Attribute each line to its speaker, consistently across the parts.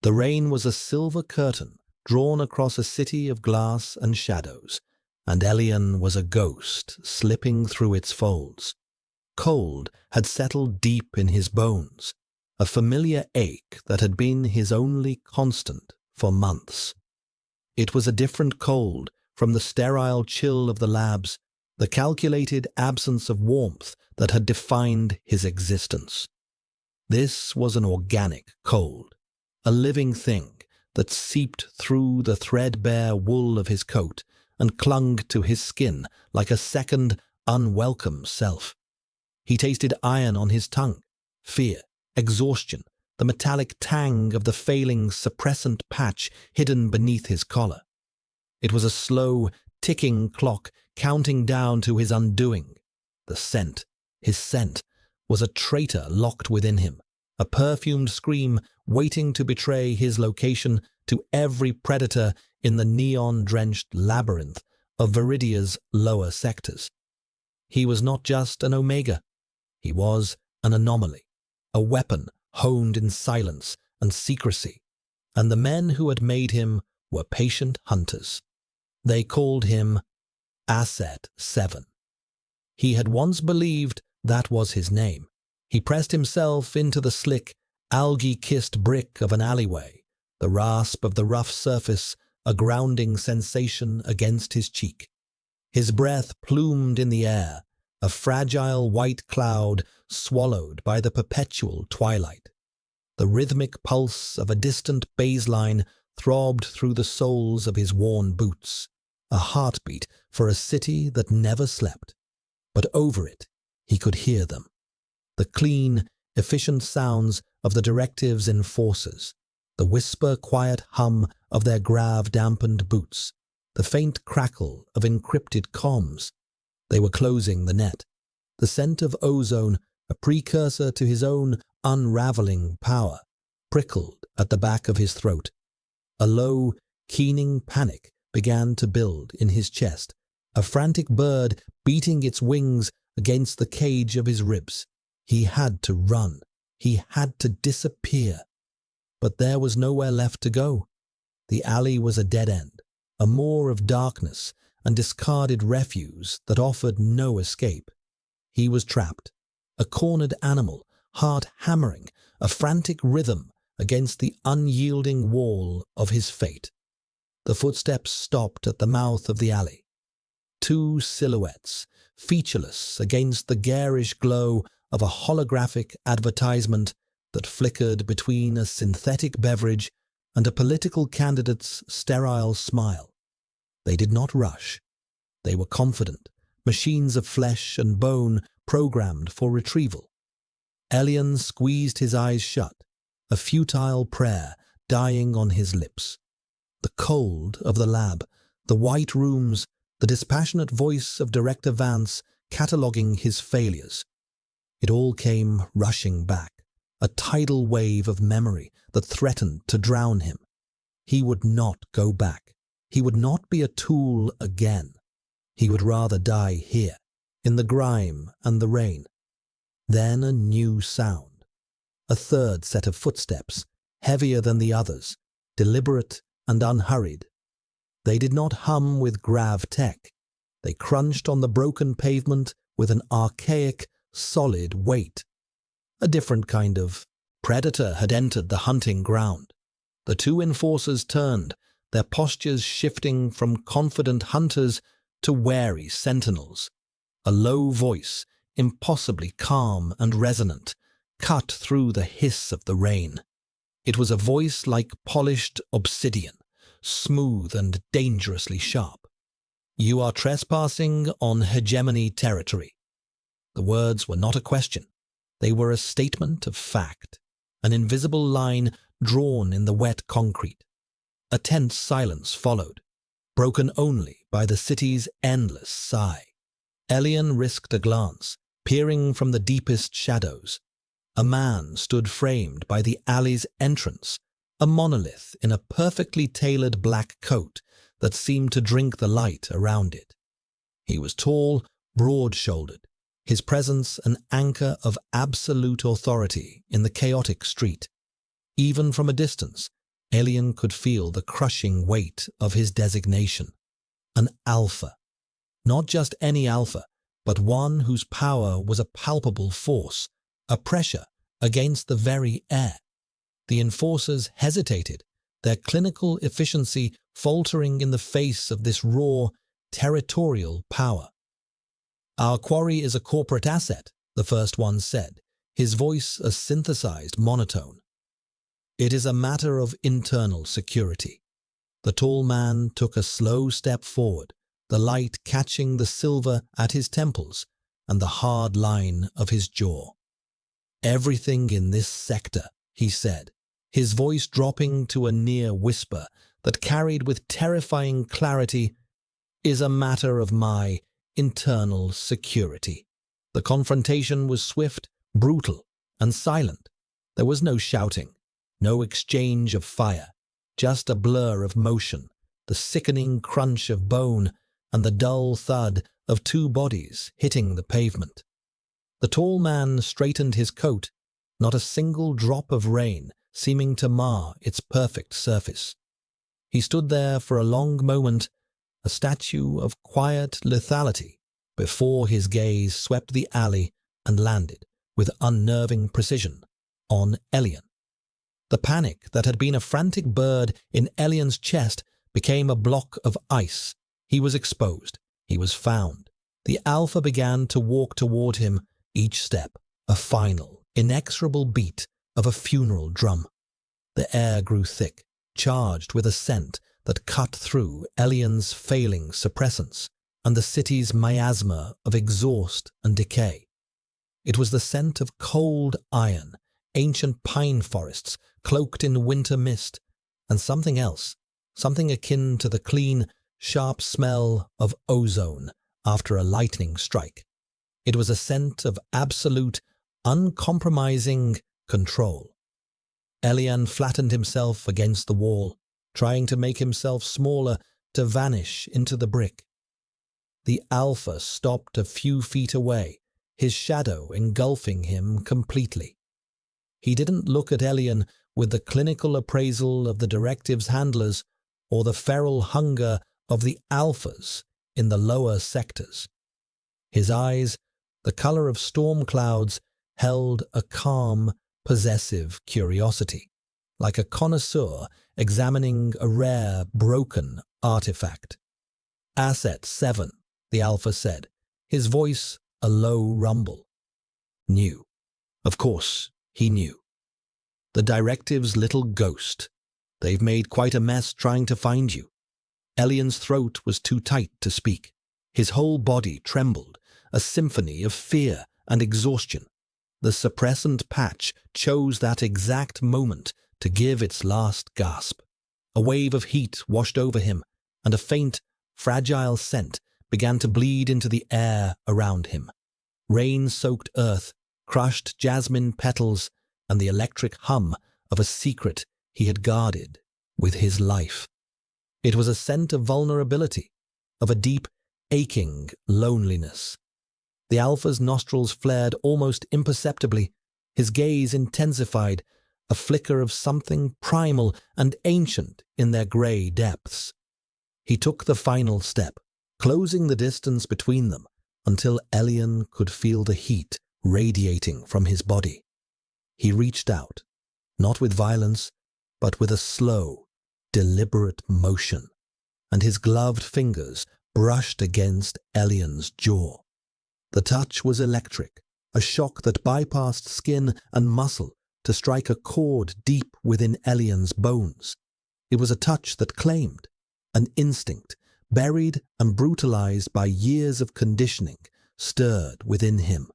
Speaker 1: The rain was a silver curtain drawn across a city of glass and shadows, and Elian was a ghost slipping through its folds. Cold had settled deep in his bones, a familiar ache that had been his only constant for months. It was a different cold from the sterile chill of the labs, the calculated absence of warmth that had defined his existence. This was an organic cold, a living thing that seeped through the threadbare wool of his coat and clung to his skin like a second, unwelcome self. He tasted iron on his tongue, fear, exhaustion, the metallic tang of the failing suppressant patch hidden beneath his collar. It was a slow, ticking clock counting down to his undoing. The scent, his scent, was a traitor locked within him, a perfumed scream waiting to betray his location to every predator in the neon-drenched labyrinth of Viridia's lower sectors. He was not just an Omega. He was an anomaly, a weapon honed in silence and secrecy, and the men who had made him were patient hunters. They called him Asset 7. He had once believed that was his name. He pressed himself into the slick, algae-kissed brick of an alleyway, the rasp of the rough surface a grounding sensation against his cheek. His breath plumed in the air, a fragile white cloud swallowed by the perpetual twilight. The rhythmic pulse of a distant bass line throbbed through the soles of his worn boots, a heartbeat for a city that never slept. But over it, he could hear them. The clean, efficient sounds of the directive's enforcers, the whisper-quiet hum of their grav-dampened boots, the faint crackle of encrypted comms. They were closing the net. The scent of ozone, a precursor to his own unraveling power, prickled at the back of his throat. A low, keening panic began to build in his chest, a frantic bird beating its wings against the cage of his ribs. He had to run. He had to disappear. But there was nowhere left to go. The alley was a dead end, a moor of darkness and discarded refuse that offered no escape. He was trapped, a cornered animal, heart hammering, a frantic rhythm against the unyielding wall of his fate. The footsteps stopped at the mouth of the alley. Two silhouettes, featureless against the garish glow of a holographic advertisement that flickered between a synthetic beverage and a political candidate's sterile smile. They did not rush. They were confident, machines of flesh and bone programmed for retrieval. Elian squeezed his eyes shut, a futile prayer dying on his lips. The cold of the lab, the white rooms, the dispassionate voice of Director Vance cataloguing his failures. It all came rushing back, a tidal wave of memory that threatened to drown him. He would not go back. He would not be a tool again. He would rather die here, in the grime and the rain. Then a new sound. A third set of footsteps, heavier than the others, deliberate and unhurried. They did not hum with grav tech. They crunched on the broken pavement with an archaic, solid weight. A different kind of predator had entered the hunting ground. The two enforcers turned, their postures shifting from confident hunters to wary sentinels. A low voice, impossibly calm and resonant, cut through the hiss of the rain. It was a voice like polished obsidian, smooth and dangerously sharp. "You are trespassing on hegemony territory." The words were not a question. They were a statement of fact, an invisible line drawn in the wet concrete. A tense silence followed, broken only by the city's endless sigh. Elian risked a glance, peering from the deepest shadows. A man stood framed by the alley's entrance, a monolith in a perfectly tailored black coat that seemed to drink the light around it. He was tall, broad-shouldered, his presence an anchor of absolute authority in the chaotic street. Even from a distance, Alien could feel the crushing weight of his designation. An alpha. Not just any alpha, but one whose power was a palpable force, a pressure against the very air. The enforcers hesitated, their clinical efficiency faltering in the face of this raw, territorial power. "Our quarry is a corporate asset," the first one said, his voice a synthesized monotone. "It is a matter of internal security." The tall man took a slow step forward, the light catching the silver at his temples and the hard line of his jaw. "Everything in this sector," he said, his voice dropping to a near whisper that carried with terrifying clarity, "is a matter of my internal security." The confrontation was swift, brutal, and silent. There was no shouting, no exchange of fire, just a blur of motion, the sickening crunch of bone, and the dull thud of two bodies hitting the pavement. The tall man straightened his coat, not a single drop of rain seeming to mar its perfect surface. He stood there for a long moment, a statue of quiet lethality, before his gaze swept the alley and landed, with unnerving precision, on Elian. The panic that had been a frantic bird in Elian's chest became a block of ice. He was exposed. He was found. The alpha began to walk toward him, each step a final, inexorable beat of a funeral drum. The air grew thick, charged with a scent that cut through Elian's failing suppressants and the city's miasma of exhaust and decay. It was the scent of cold iron, ancient pine forests cloaked in winter mist, and something else, something akin to the clean, sharp smell of ozone after a lightning strike. It was a scent of absolute, uncompromising control. Elian flattened himself against the wall, trying to make himself smaller to vanish into the brick. The alpha stopped a few feet away, his shadow engulfing him completely. He didn't look at Elian with the clinical appraisal of the directive's handlers or the feral hunger of the alphas in the lower sectors. His eyes, the color of storm clouds, held a calm, possessive curiosity, like a connoisseur examining a rare, broken artifact. "Asset 7, the alpha said, his voice a low rumble. Knew. Of course, he knew. "The directive's little ghost. They've made quite a mess trying to find you." Elian's throat was too tight to speak. His whole body trembled, a symphony of fear and exhaustion. The suppressant patch chose that exact moment to give its last gasp. A wave of heat washed over him, and a faint, fragile scent began to bleed into the air around him. Rain-soaked earth, crushed jasmine petals, and the electric hum of a secret he had guarded with his life. It was a scent of vulnerability, of a deep, aching loneliness. The alpha's nostrils flared almost imperceptibly, his gaze intensified, a flicker of something primal and ancient in their grey depths. He took the final step, closing the distance between them until Elian could feel the heat radiating from his body. He reached out, not with violence, but with a slow, deliberate motion, and his gloved fingers brushed against Elian's jaw. The touch was electric, a shock that bypassed skin and muscle to strike a chord deep within Elian's bones. It was a touch that claimed, an instinct, buried and brutalized by years of conditioning, stirred within him.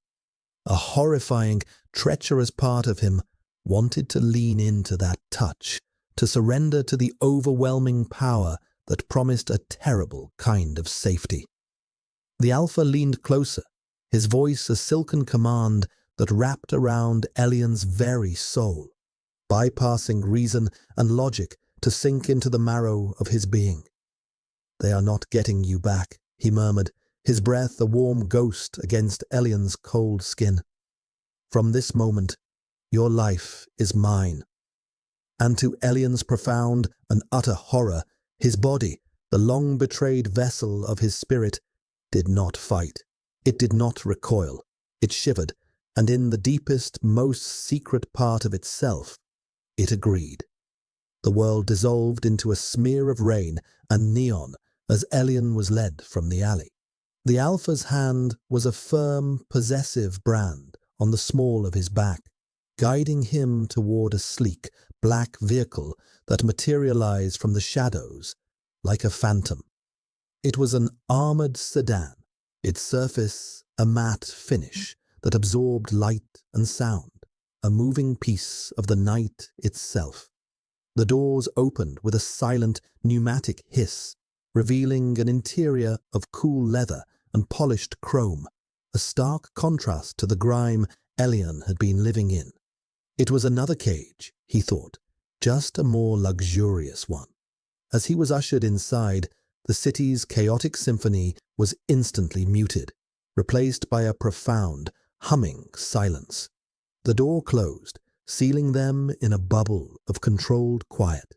Speaker 1: A horrifying, treacherous part of him wanted to lean into that touch, to surrender to the overwhelming power that promised a terrible kind of safety. The alpha leaned closer, his voice a silken command that wrapped around Elian's very soul, bypassing reason and logic to sink into the marrow of his being. "They are not getting you back," he murmured, his breath a warm ghost against Elian's cold skin. "From this moment, your life is mine." And to Elian's profound and utter horror, his body, the long-betrayed vessel of his spirit, did not fight. It did not recoil. It shivered, and in the deepest, most secret part of itself, it agreed. The world dissolved into a smear of rain and neon as Elian was led from the alley. The Alpha's hand was a firm, possessive brand on the small of his back, guiding him toward a sleek, black vehicle that materialized from the shadows like a phantom. It was an armored sedan, its surface a matte finish that absorbed light and sound, a moving piece of the night itself. The doors opened with a silent pneumatic hiss, revealing an interior of cool leather and polished chrome, a stark contrast to the grime Elian had been living in. It was another cage, he thought, just a more luxurious one. As he was ushered inside, the city's chaotic symphony was instantly muted, replaced by a profound, humming silence. The door closed, sealing them in a bubble of controlled quiet.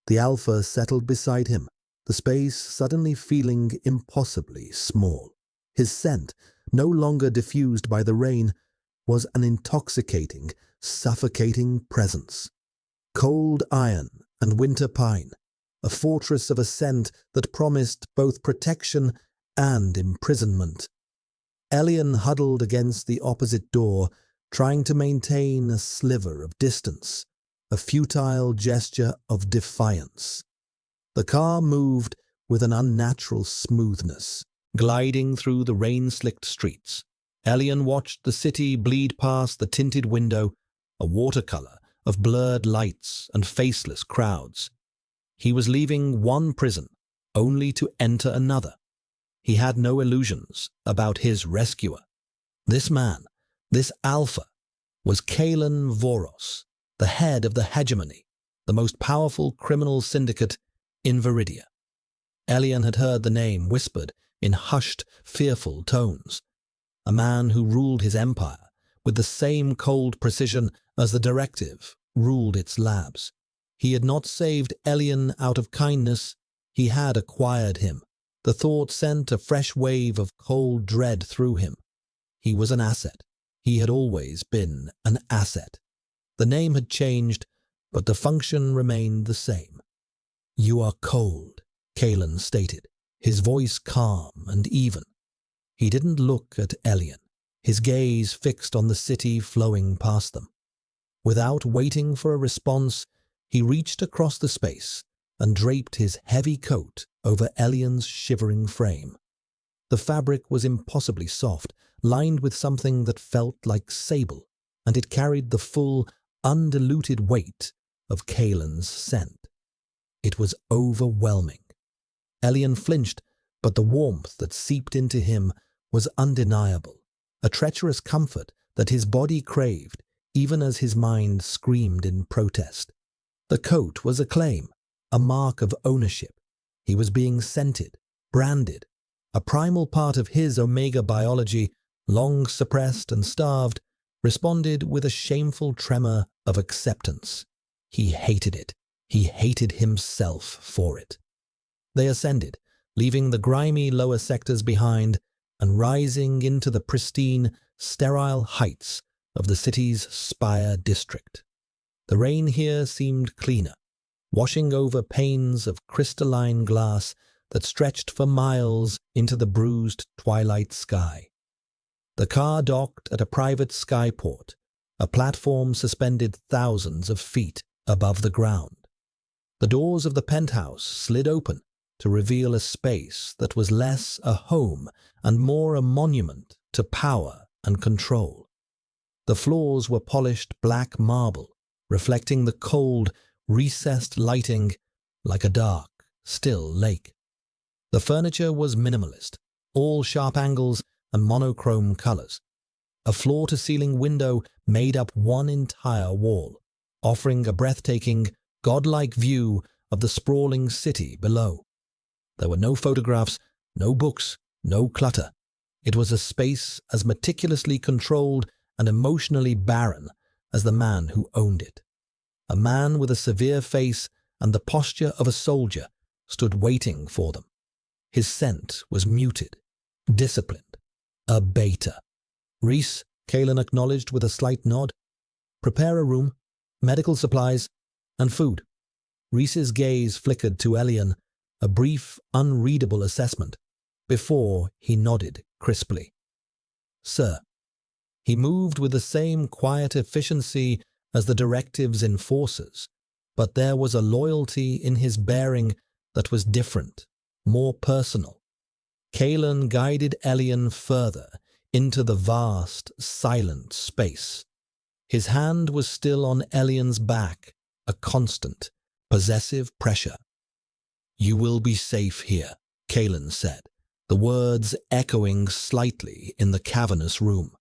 Speaker 1: The Alpha settled beside him, the space suddenly feeling impossibly small. His scent, no longer diffused by the rain, was an intoxicating, suffocating presence. Cold iron and winter pine, a fortress of a scent that promised both protection and imprisonment. Elian huddled against the opposite door, trying to maintain a sliver of distance, a futile gesture of defiance. The car moved with an unnatural smoothness, gliding through the rain-slicked streets. Elian watched the city bleed past the tinted window, a watercolor of blurred lights and faceless crowds. He was leaving one prison, only to enter another. He had no illusions about his rescuer. This man, this Alpha, was Kalen Voros, the head of the hegemony, the most powerful criminal syndicate in Viridia. Elian had heard the name whispered in hushed, fearful tones. A man who ruled his empire with the same cold precision as the directive ruled its labs. He had not saved Elian out of kindness, he had acquired him. The thought sent a fresh wave of cold dread through him. He was an asset. He had always been an asset. The name had changed, but the function remained the same. "You are cold," Kalen stated, his voice calm and even. He didn't look at Elian, his gaze fixed on the city flowing past them. Without waiting for a response, he reached across the space and draped his heavy coat over Elian's shivering frame. The fabric was impossibly soft, lined with something that felt like sable, and it carried the full, undiluted weight of Kalen's scent. It was overwhelming. Elian flinched, but the warmth that seeped into him was undeniable, a treacherous comfort that his body craved, even as his mind screamed in protest. The coat was a claim, a mark of ownership. He was being scented, branded. A primal part of his Omega biology, long suppressed and starved, responded with a shameful tremor of acceptance. He hated it. He hated himself for it. They ascended, leaving the grimy lower sectors behind and rising into the pristine, sterile heights of the city's Spire district. The rain here seemed cleaner, washing over panes of crystalline glass that stretched for miles into the bruised twilight sky. The car docked at a private skyport, a platform suspended thousands of feet above the ground. The doors of the penthouse slid open to reveal a space that was less a home and more a monument to power and control. The floors were polished black marble, reflecting the cold, recessed lighting like a dark, still lake. The furniture was minimalist, all sharp angles and monochrome colors. A floor-to-ceiling window made up one entire wall, offering a breathtaking, godlike view of the sprawling city below. There were no photographs, no books, no clutter. It was a space as meticulously controlled and emotionally barren as the man who owned it. A man with a severe face and the posture of a soldier stood waiting for them. His scent was muted, disciplined, a beta. "Reese," Kalen acknowledged with a slight nod. "Prepare a room, medical supplies, and food." Reese's gaze flickered to Elian, a brief, unreadable assessment, before he nodded crisply. "Sir." He moved with the same quiet efficiency as the directive's enforcers, but there was a loyalty in his bearing that was different, more personal. Kalen guided Elian further into the vast, silent space. His hand was still on Elian's back, a constant, possessive pressure. "You will be safe here," Kalen said, the words echoing slightly in the cavernous room.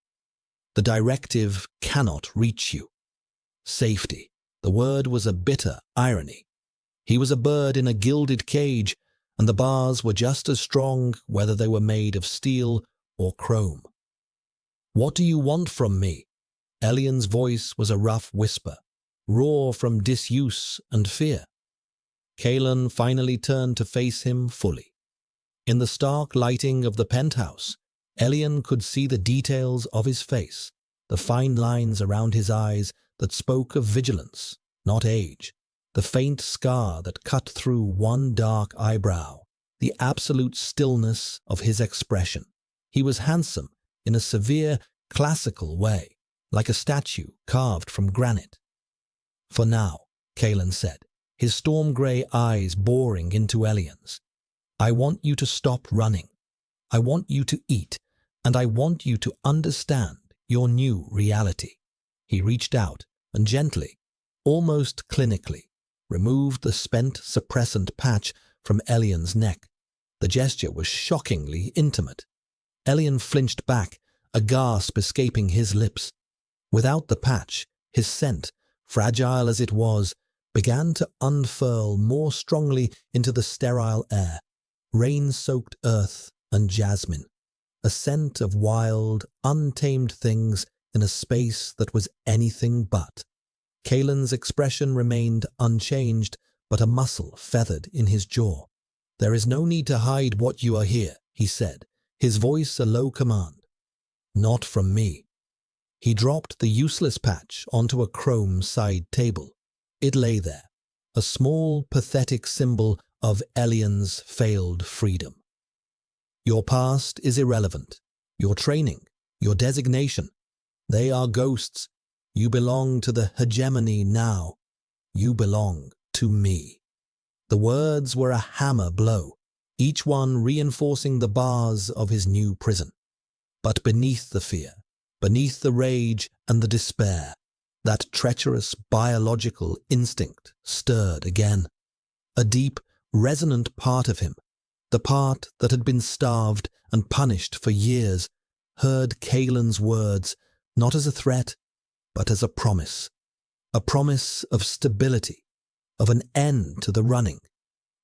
Speaker 1: "The directive cannot reach you." Safety. The word was a bitter irony. He was a bird in a gilded cage, and the bars were just as strong whether they were made of steel or chrome. "What do you want from me?" Elian's voice was a rough whisper, raw from disuse and fear. Kalen finally turned to face him fully. In the stark lighting of the penthouse, Elian could see the details of his face, the fine lines around his eyes that spoke of vigilance, not age, the faint scar that cut through one dark eyebrow, the absolute stillness of his expression. He was handsome in a severe, classical way, like a statue carved from granite. "For now," Kalen said, his storm-grey eyes boring into Elian's, "I want you to stop running. I want you to eat, and I want you to understand your new reality." He reached out and gently, almost clinically, removed the spent suppressant patch from Elian's neck. The gesture was shockingly intimate. Elian flinched back, a gasp escaping his lips. Without the patch, his scent, fragile as it was, began to unfurl more strongly into the sterile air, rain-soaked earth and jasmine, a scent of wild, untamed things in a space that was anything but. Kalen's expression remained unchanged, but a muscle feathered in his jaw. "There is no need to hide what you are here," he said, his voice a low command. "Not from me." He dropped the useless patch onto a chrome side table. It lay there, a small, pathetic symbol of Elian's failed freedom. "Your past is irrelevant. Your training, your designation, they are ghosts. You belong to the hegemony now. You belong to me." The words were a hammer blow, each one reinforcing the bars of his new prison. But beneath the fear, beneath the rage and the despair, that treacherous biological instinct stirred again. A deep, resonant part of him, the part that had been starved and punished for years, heard Kalen's words not as a threat, but as a promise of stability, of an end to the running,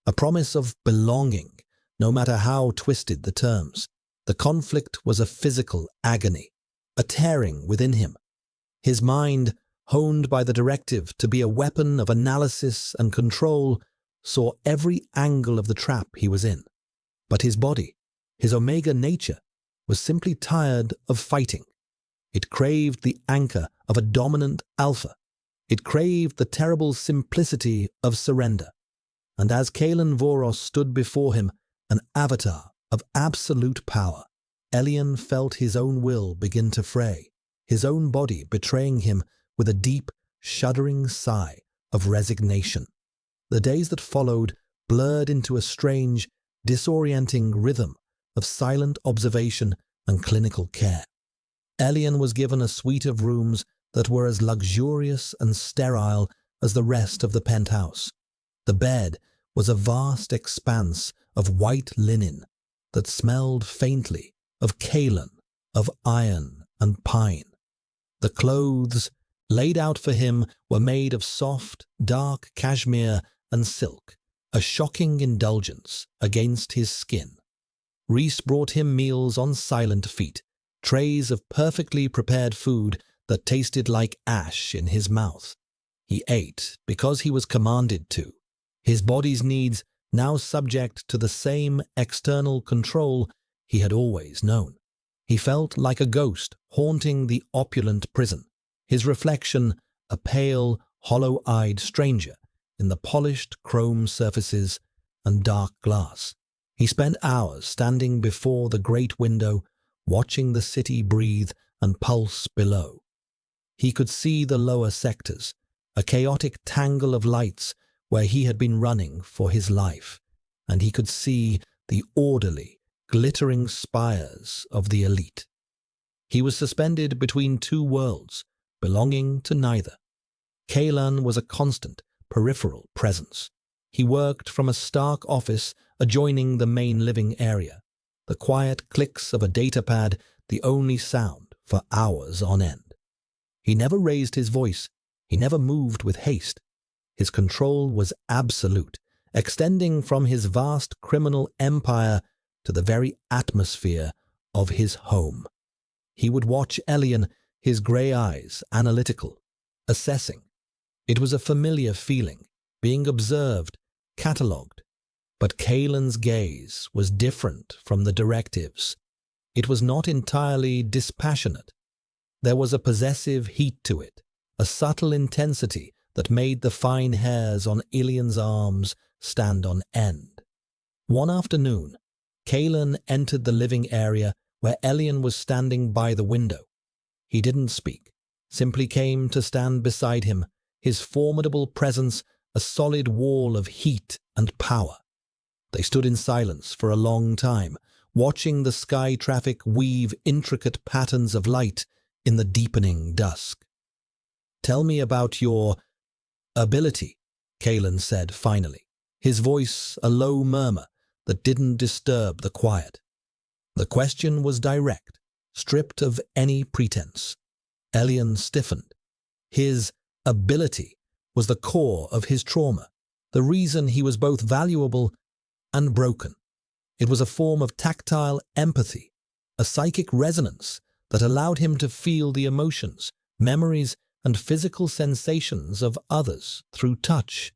Speaker 1: a promise of belonging, no matter how twisted the terms. The conflict was a physical agony, a tearing within him. His mind, honed by the directive to be a weapon of analysis and control, saw every angle of the trap he was in. But his body, his Omega nature, was simply tired of fighting. It craved the anchor of a dominant alpha. It craved the terrible simplicity of surrender. And as Kalen Voros stood before him, an avatar of absolute power, Elian felt his own will begin to fray, his own body betraying him with a deep, shuddering sigh of resignation. The days that followed blurred into a strange, disorienting rhythm of silent observation and clinical care. Elian was given a suite of rooms that were as luxurious and sterile as the rest of the penthouse. The bed was a vast expanse of white linen that smelled faintly of kaolin, of iron and pine. The clothes laid out for him were made of soft, dark cashmere and silk, a shocking indulgence against his skin. Reese brought him meals on silent feet, trays of perfectly prepared food that tasted like ash in his mouth. He ate because he was commanded to, his body's needs now subject to the same external control he had always known. He felt like a ghost haunting the opulent prison, his reflection a pale, hollow-eyed stranger in the polished chrome surfaces and dark glass. He spent hours standing before the great window, watching the city breathe and pulse below. He could see the lower sectors, a chaotic tangle of lights where he had been running for his life, and he could see the orderly, glittering spires of the elite. He was suspended between two worlds, belonging to neither. Kaylan was a constant, peripheral presence. He worked from a stark office adjoining the main living area, the quiet clicks of a datapad the only sound for hours on end. He never raised his voice, he never moved with haste. His control was absolute, extending from his vast criminal empire to the very atmosphere of his home. He would watch Elian, his grey eyes analytical, assessing. It was a familiar feeling, being observed, catalogued. But Kaylan's gaze was different from the directives. It was not entirely dispassionate. There was a possessive heat to it, a subtle intensity that made the fine hairs on Elian's arms stand on end. One afternoon, Kaylan entered the living area where Elian was standing by the window. He didn't speak, simply came to stand beside him, his formidable presence a solid wall of heat and power. They stood in silence for a long time, watching the sky traffic weave intricate patterns of light in the deepening dusk. "Tell me about your ability," Kaylan said finally, his voice a low murmur that didn't disturb the quiet. The question was direct, stripped of any pretense. Elian stiffened. His ability was the core of his trauma, the reason he was both valuable and broken. It was a form of tactile empathy, a psychic resonance that allowed him to feel the emotions, memories, and physical sensations of others through touch.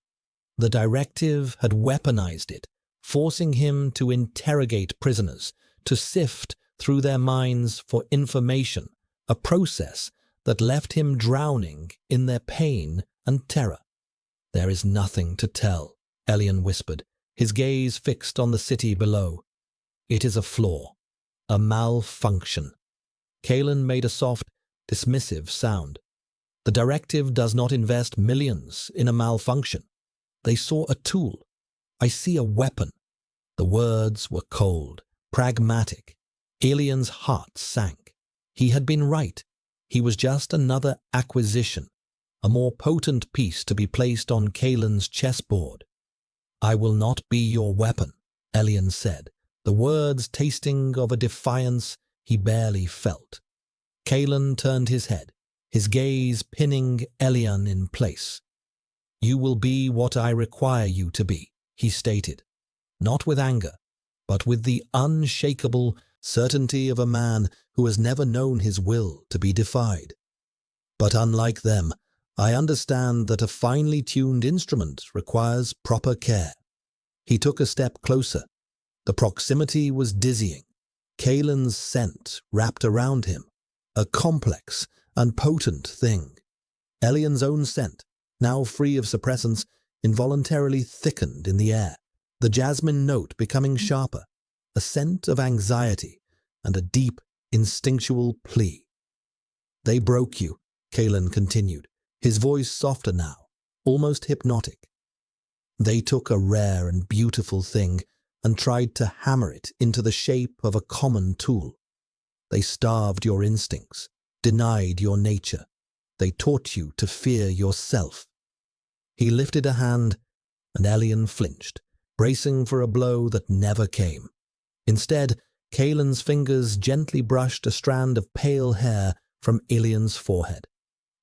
Speaker 1: The directive had weaponized it, forcing him to interrogate prisoners, to sift through their minds for information, a process that left him drowning in their pain and terror. "There is nothing to tell," Elian whispered, his gaze fixed on the city below. "It is a flaw, a malfunction." Kaylan made a soft, dismissive sound. "The directive does not invest millions in a malfunction. They saw a tool. I see a weapon." The words were cold, pragmatic. Elian's heart sank. He had been right. He was just another acquisition, a more potent piece to be placed on Kaylan's chessboard. "I will not be your weapon," Elian said, the words tasting of a defiance he barely felt. Kaylan turned his head, his gaze pinning Elian in place. "You will be what I require you to be," he stated, not with anger, but with the unshakable certainty of a man who has never known his will to be defied. "But unlike them, I understand that a finely tuned instrument requires proper care." He took a step closer. The proximity was dizzying. Kaylan's scent wrapped around him, a complex and potent thing. Elian's own scent, now free of suppressants, involuntarily thickened in the air, the jasmine note becoming sharper, a scent of anxiety and a deep, instinctual plea. "They broke you," Kaylan continued, his voice softer now, almost hypnotic. "They took a rare and beautiful thing and tried to hammer it into the shape of a common tool. They starved your instincts, denied your nature. They taught you to fear yourself." He lifted a hand, and Elian flinched, bracing for a blow that never came. Instead, Kaylan's fingers gently brushed a strand of pale hair from Elian's forehead.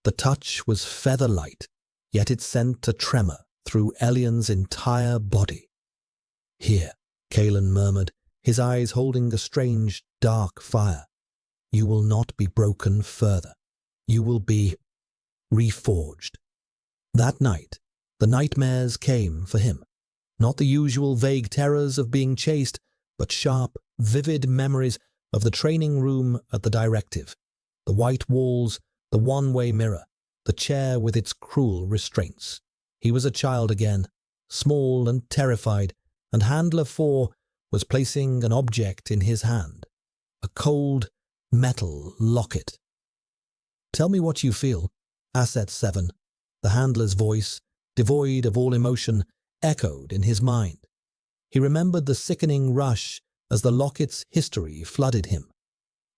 Speaker 1: The touch was feather-light, yet it sent a tremor through Elian's entire body. "Here," Kaylan murmured, his eyes holding a strange, dark fire. "You will not be broken further. You will be reforged." That night, the nightmares came for him. Not the usual vague terrors of being chased, but sharp, vivid memories of the training room at the directive, the white walls, the one-way mirror, the chair with its cruel restraints. He was a child again, small and terrified, and Handler 4 was placing an object in his hand, a cold metal locket. "Tell me what you feel," Asset 7, the handler's voice, devoid of all emotion, echoed in his mind. He remembered the sickening rush as the locket's history flooded him.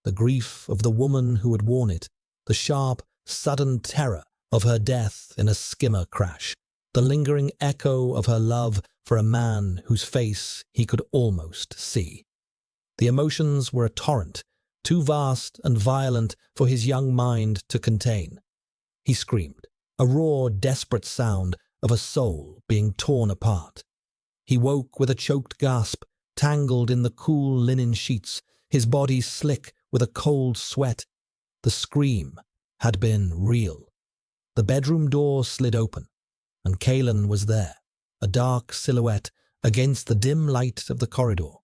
Speaker 1: The grief of the woman who had worn it, the sharp, sudden terror of her death in a skimmer crash, the lingering echo of her love for a man whose face he could almost see. The emotions were a torrent, too vast and violent for his young mind to contain. He screamed, a raw, desperate sound of a soul being torn apart. He woke with a choked gasp, tangled in the cool linen sheets, his body slick with a cold sweat. The scream had been real. The bedroom door slid open, and Kalen was there, a dark silhouette against the dim light of the corridor.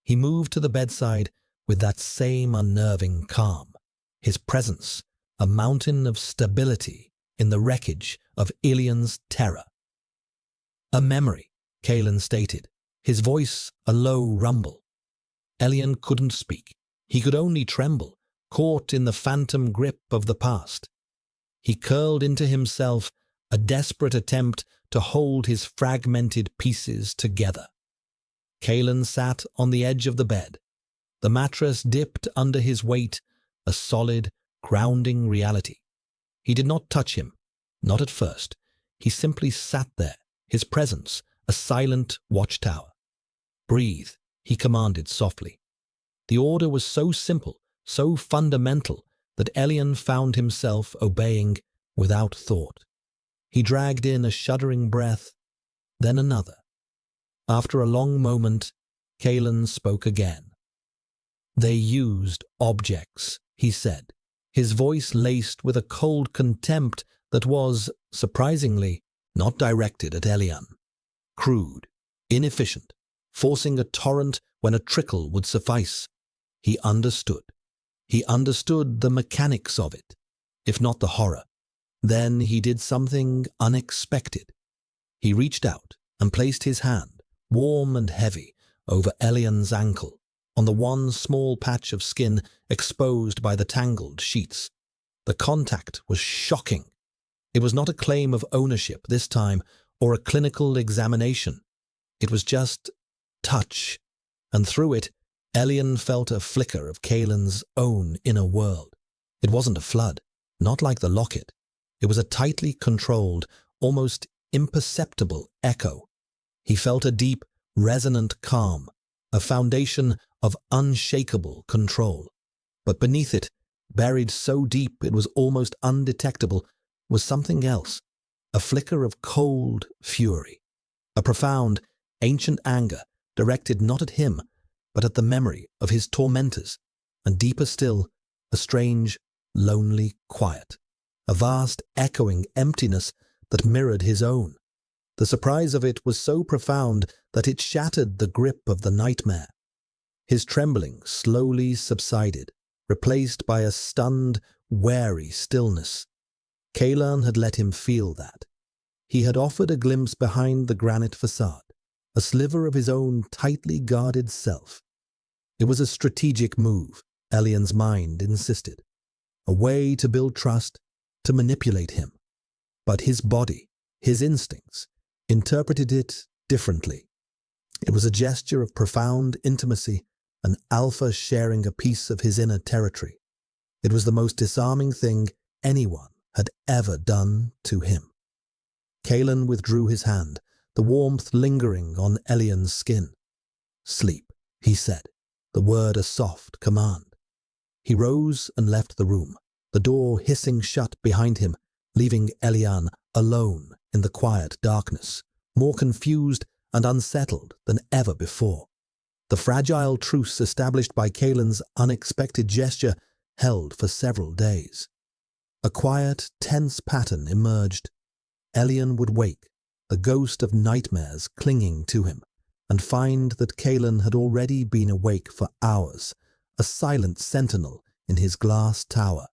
Speaker 1: He moved to the bedside with that same unnerving calm, his presence a mountain of stability in the wreckage of Ilian's terror. "A memory," Kalen stated, his voice a low rumble. Elian couldn't speak. He could only tremble, caught in the phantom grip of the past. He curled into himself, a desperate attempt to hold his fragmented pieces together. Kalen sat on the edge of the bed. The mattress dipped under his weight, a solid, grounding reality. He did not touch him, not at first. He simply sat there, his presence a silent watchtower. "Breathe," he commanded softly. The order was so simple, so fundamental, that Elian found himself obeying without thought. He dragged in a shuddering breath, then another. After a long moment, Kalen spoke again. "They used objects," he said, his voice laced with a cold contempt that was, surprisingly, not directed at Elian. Crude, inefficient, forcing a torrent when a trickle would suffice. He understood. He understood the mechanics of it, if not the horror. Then he did something unexpected. He reached out and placed his hand, warm and heavy, over Elian's ankle, on the one small patch of skin exposed by the tangled sheets. The contact was shocking. It was not a claim of ownership this time, or a clinical examination. It was just touch, and through it, Elian felt a flicker of Kalen's own inner world. It wasn't a flood, not like the locket. It was a tightly controlled, almost imperceptible echo. He felt a deep, resonant calm, a foundation of unshakable control. But beneath it, buried so deep it was almost undetectable, was something else, a flicker of cold fury, a profound, ancient anger directed not at him, but at the memory of his tormentors, and deeper still, a strange, lonely quiet, a vast echoing emptiness that mirrored his own. The surprise of it was so profound that it shattered the grip of the nightmare. His trembling slowly subsided, replaced by a stunned, wary stillness. Kalen had let him feel that. He had offered a glimpse behind the granite facade, a sliver of his own tightly guarded self. It was a strategic move, Elian's mind insisted. A way to build trust, to manipulate him. But his body, his instincts, interpreted it differently. It was a gesture of profound intimacy, an alpha sharing a piece of his inner territory. It was the most disarming thing anyone had ever done to him. Kalen withdrew his hand, the warmth lingering on Elian's skin. "Sleep," he said, the word a soft command. He rose and left the room, the door hissing shut behind him, leaving Elian alone in the quiet darkness, more confused and unsettled than ever before. The fragile truce established by Kalen's unexpected gesture held for several days. A quiet, tense pattern emerged. Elian would wake, the ghost of nightmares clinging to him, and find that Kaelin had already been awake for hours, a silent sentinel in his glass tower.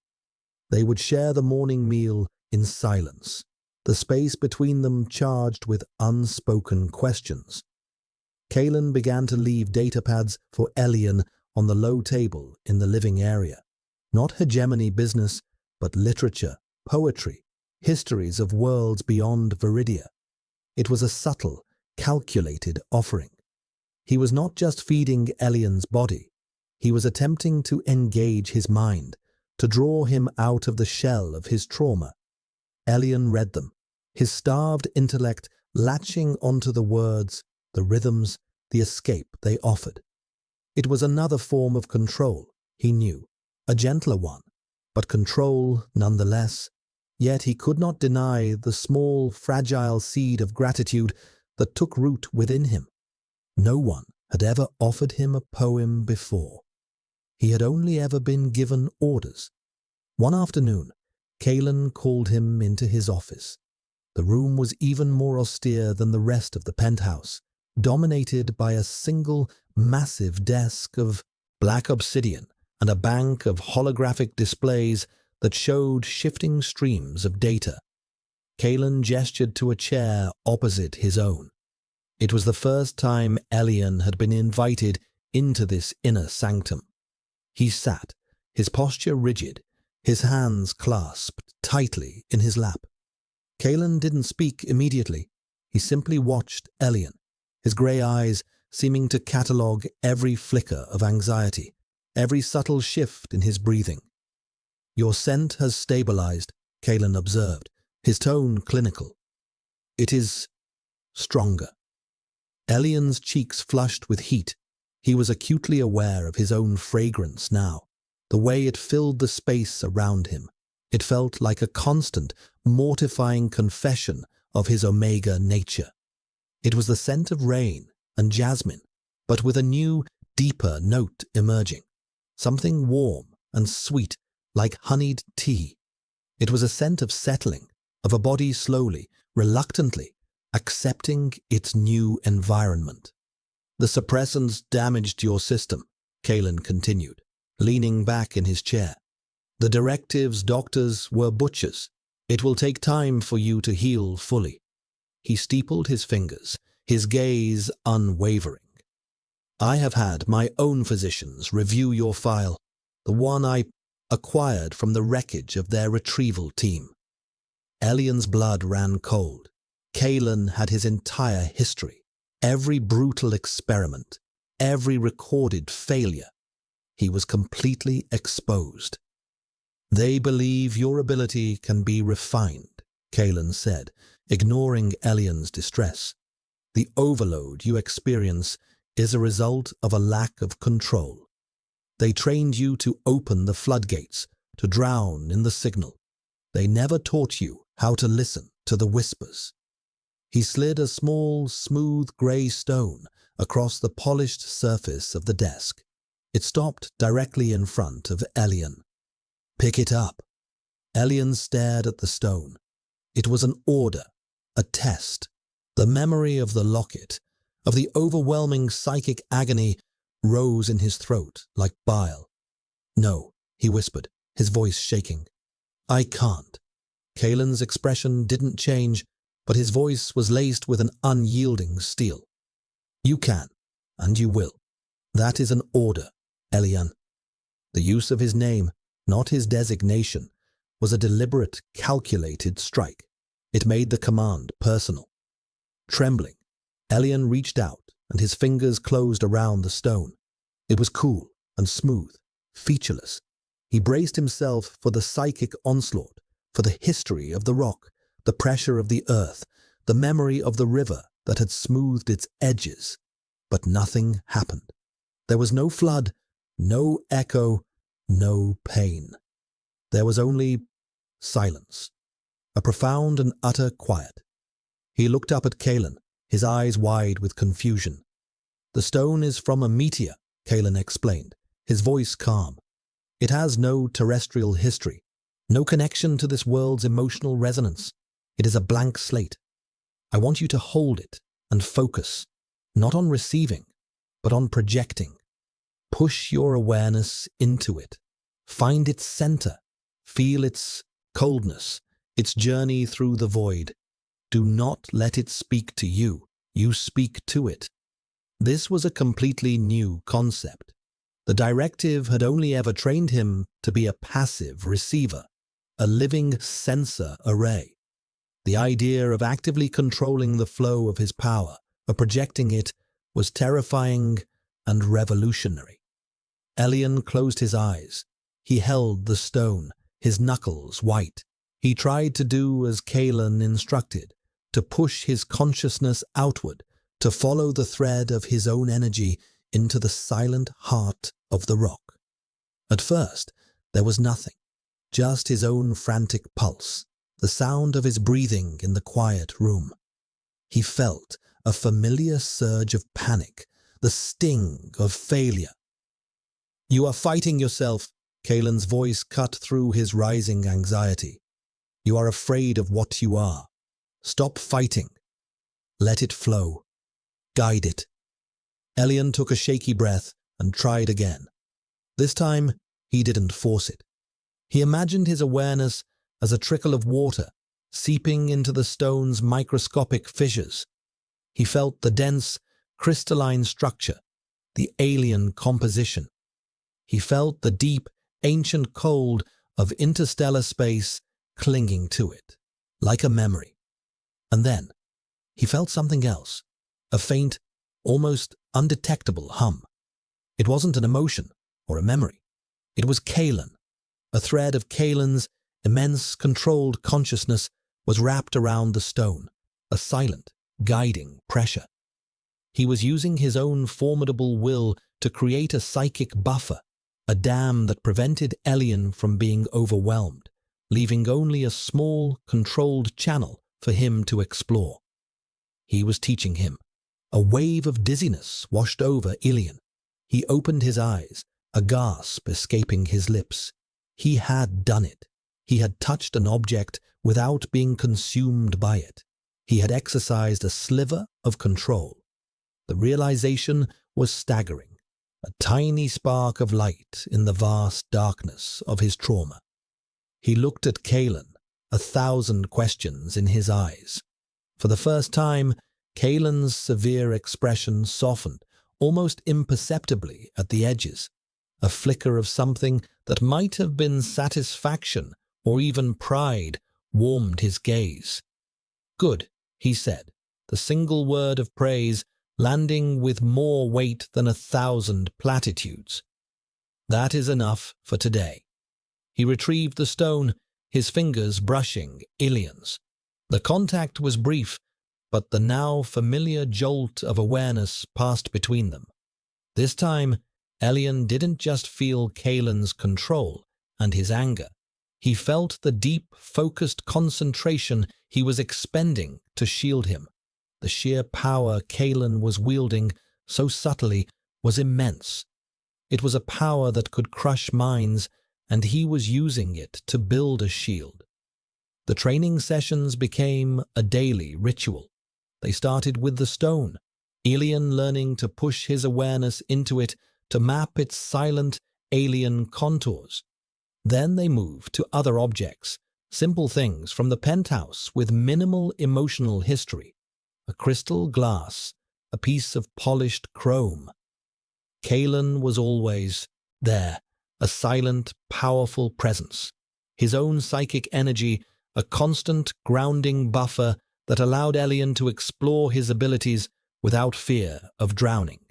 Speaker 1: They would share the morning meal in silence, the space between them charged with unspoken questions. Kaelin began to leave datapads for Elian on the low table in the living area. Not hegemony business, but literature, poetry, histories of worlds beyond Viridia. It was a subtle, calculated offering. He was not just feeding Elian's body. He was attempting to engage his mind, to draw him out of the shell of his trauma. Elian read them, his starved intellect latching onto the words, the rhythms, the escape they offered. It was another form of control, he knew, a gentler one, but control nonetheless. Yet he could not deny the small, fragile seed of gratitude that took root within him. No one had ever offered him a poem before. He had only ever been given orders. One afternoon, Kaelin called him into his office. The room was even more austere than the rest of the penthouse, dominated by a single, massive desk of black obsidian and a bank of holographic displays that showed shifting streams of data. Kaelin gestured to a chair opposite his own. It was the first time Elian had been invited into this inner sanctum. He sat, his posture rigid, his hands clasped tightly in his lap. Kaelin didn't speak immediately. He simply watched Elian, his grey eyes seeming to catalogue every flicker of anxiety, every subtle shift in his breathing. "Your scent has stabilized," Kaelin observed, his tone clinical. "It is stronger." Elian's cheeks flushed with heat. He was acutely aware of his own fragrance now, the way it filled the space around him. It felt like a constant, mortifying confession of his Omega nature. It was the scent of rain and jasmine, but with a new, deeper note emerging, something warm and sweet like honeyed tea. It was a scent of settling, of a body slowly, reluctantly, accepting its new environment. "The suppressants damaged your system," Kaelin continued, leaning back in his chair. "The directives doctors were butchers. It will take time for you to heal fully." He steepled his fingers, his gaze unwavering. "I have had my own physicians review your file, the one I acquired from the wreckage of their retrieval team." Elian's blood ran cold. Kaelin had his entire history, every brutal experiment, every recorded failure. He was completely exposed. "They believe your ability can be refined," Kaelin said, ignoring Elian's distress. "The overload you experience is a result of a lack of control. They trained you to open the floodgates, to drown in the signal. They never taught you how to listen to the whispers." He slid a small, smooth grey stone across the polished surface of the desk. It stopped directly in front of Elian. "Pick it up." Elian stared at the stone. It was an order, a test. The memory of the locket, of the overwhelming psychic agony, rose in his throat like bile. "No," he whispered, his voice shaking. "I can't." Kaelin's expression didn't change, but his voice was laced with an unyielding steel. "You can, and you will. That is an order, Elian." The use of his name, not his designation, was a deliberate, calculated strike. It made the command personal. Trembling, Elian reached out, and his fingers closed around the stone. It was cool and smooth, featureless. He braced himself for the psychic onslaught, for the history of the rock, the pressure of the earth, the memory of the river that had smoothed its edges. But nothing happened. There was no flood, no echo, no pain. There was only silence, a profound and utter quiet. He looked up at Kaelin, his eyes wide with confusion. "The stone is from a meteor," Kaelin explained, his voice calm. "It has no terrestrial history, no connection to this world's emotional resonance. It is a blank slate. I want you to hold it and focus, not on receiving, but on projecting. Push your awareness into it. Find its center. Feel its coldness, its journey through the void. Do not let it speak to you. You speak to it. This was a completely new concept. The directive had only ever trained him to be a passive receiver, a living sensor array. The idea of actively controlling the flow of his power, of projecting it, was terrifying and revolutionary. Elian closed his eyes. He held the stone, his knuckles white. He tried to do as Kalen instructed, to push his consciousness outward, to follow the thread of his own energy into the silent heart of the rock. At first, there was nothing, just his own frantic pulse, the sound of his breathing in the quiet room. He felt a familiar surge of panic, the sting of failure. "You are fighting yourself," Kalen's voice cut through his rising anxiety. "You are afraid of what you are. Stop fighting. Let it flow. Guide it." Elian took a shaky breath and tried again. This time, he didn't force it. He imagined his awareness as a trickle of water seeping into the stone's microscopic fissures. He felt the dense, crystalline structure, the alien composition. He felt the deep, ancient cold of interstellar space clinging to it, like a memory. And then, he felt something else, a faint, almost undetectable hum. It wasn't an emotion or a memory. It was Kalen. A thread of Kalen's immense, controlled consciousness was wrapped around the stone, a silent, guiding pressure. He was using his own formidable will to create a psychic buffer, a dam that prevented Elian from being overwhelmed, leaving only a small, controlled channel for him to explore. He was teaching him. A wave of dizziness washed over Elian. He opened his eyes, a gasp escaping his lips. He had done it. He had touched an object without being consumed by it. He had exercised a sliver of control. The realization was staggering, a tiny spark of light in the vast darkness of his trauma. He looked at Kalen, 1,000 questions in his eyes. For the first time, Kalen's severe expression softened, almost imperceptibly at the edges. A flicker of something that might have been satisfaction or even pride warmed his gaze. "Good," he said, the single word of praise landing with more weight than 1,000 platitudes. "That is enough for today." He retrieved the stone, his fingers brushing Elian's. The contact was brief, but the now familiar jolt of awareness passed between them. This time, Elian didn't just feel Kalen's control and his anger. He felt the deep, focused concentration he was expending to shield him. The sheer power Kalen was wielding so subtly was immense. It was a power that could crush minds, and he was using it to build a shield. The training sessions became a daily ritual. They started with the stone, Elian learning to push his awareness into it to map its silent, alien contours. Then they moved to other objects, simple things from the penthouse with minimal emotional history. A crystal glass, a piece of polished chrome. Kalen was always there, a silent, powerful presence. His own psychic energy, a constant grounding buffer that allowed Elian to explore his abilities without fear of drowning.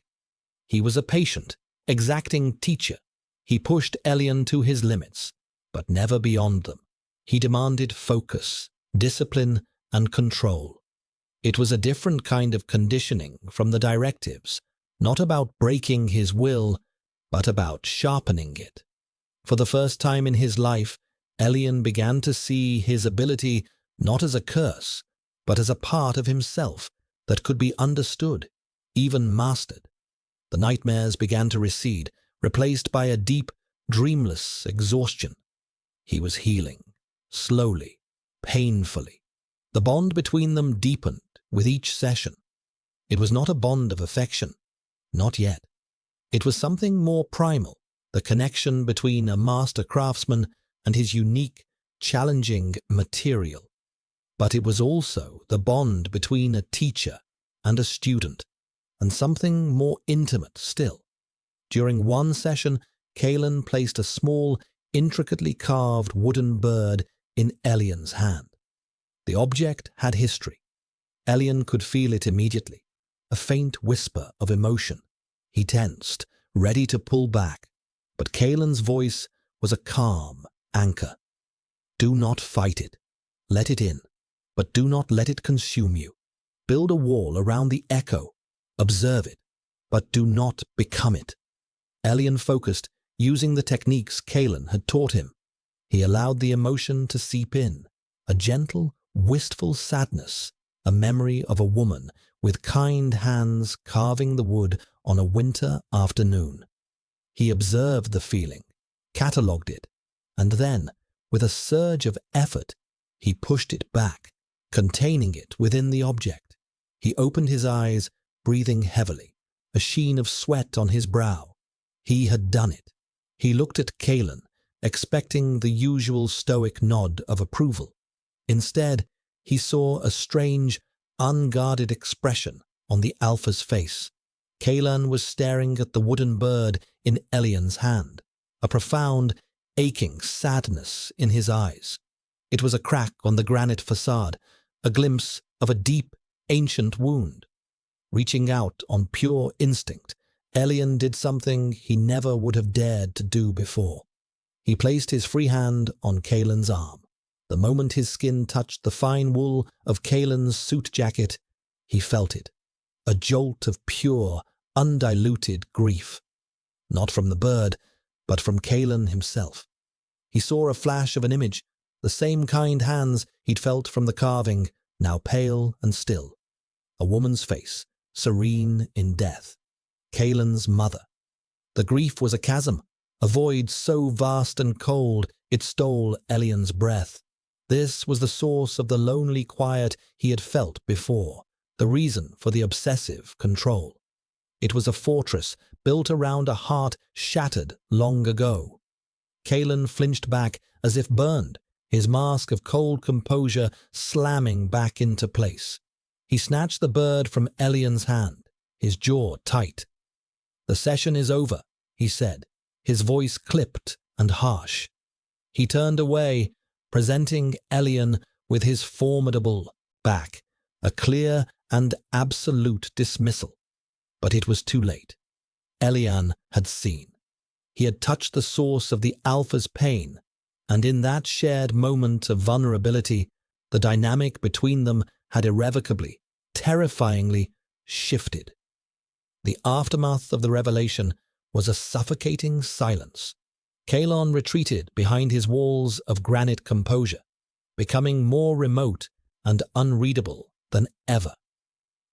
Speaker 1: He was a patient, exacting teacher. He pushed Elian to his limits, but never beyond them. He demanded focus, discipline, and control. It was a different kind of conditioning from the directives, not about breaking his will, but about sharpening it. For the first time in his life, Elian began to see his ability not as a curse, but as a part of himself that could be understood, even mastered. The nightmares began to recede, replaced by a deep, dreamless exhaustion. He was healing, slowly, painfully. The bond between them deepened with each session. It was not a bond of affection, not yet. It was something more primal, the connection between a master craftsman and his unique, challenging material. But it was also the bond between a teacher and a student, and something more intimate still. During one session, Kalen placed a small, intricately carved wooden bird in Elian's hand. The object had history. Elian could feel it immediately, a faint whisper of emotion. He tensed, ready to pull back, but Kalen's voice was a calm anchor. Do not fight it. Let it in, but do not let it consume you. Build a wall around the echo. Observe it, but do not become it. Elian focused, using the techniques Kalen had taught him. He allowed the emotion to seep in, a gentle, wistful sadness, a memory of a woman with kind hands carving the wood on a winter afternoon. He observed the feeling, catalogued it, and then, with a surge of effort, he pushed it back, containing it within the object. He opened his eyes, breathing heavily, a sheen of sweat on his brow. He had done it. He looked at Kalen, expecting the usual stoic nod of approval. Instead, he saw a strange, unguarded expression on the alpha's face. Kalen was staring at the wooden bird in Elian's hand, a profound, aching sadness in his eyes. It was a crack on the granite facade, a glimpse of a deep, ancient wound. Reaching out on pure instinct, Elian did something he never would have dared to do before. He placed his free hand on Kalen's arm. The moment his skin touched the fine wool of Kalen's suit jacket, he felt it, a jolt of pure, undiluted grief. Not from the bird, but from Kalen himself. He saw a flash of an image, the same kind hands he'd felt from the carving, now pale and still. A woman's face, serene in death. Kalen's mother. The grief was a chasm, a void so vast and cold it stole Elian's breath. This was the source of the lonely quiet he had felt before, the reason for the obsessive control. It was a fortress built around a heart shattered long ago. Kalen flinched back as if burned, his mask of cold composure slamming back into place. He snatched the bird from Elian's hand, his jaw tight. "The session is over," he said, his voice clipped and harsh. He turned away, presenting Elian with his formidable back, a clear and absolute dismissal. But it was too late. Elian had seen. He had touched the source of the alpha's pain, and in that shared moment of vulnerability, the dynamic between them had irrevocably, terrifyingly shifted. The aftermath of the revelation was a suffocating silence. Kalen retreated behind his walls of granite composure, becoming more remote and unreadable than ever.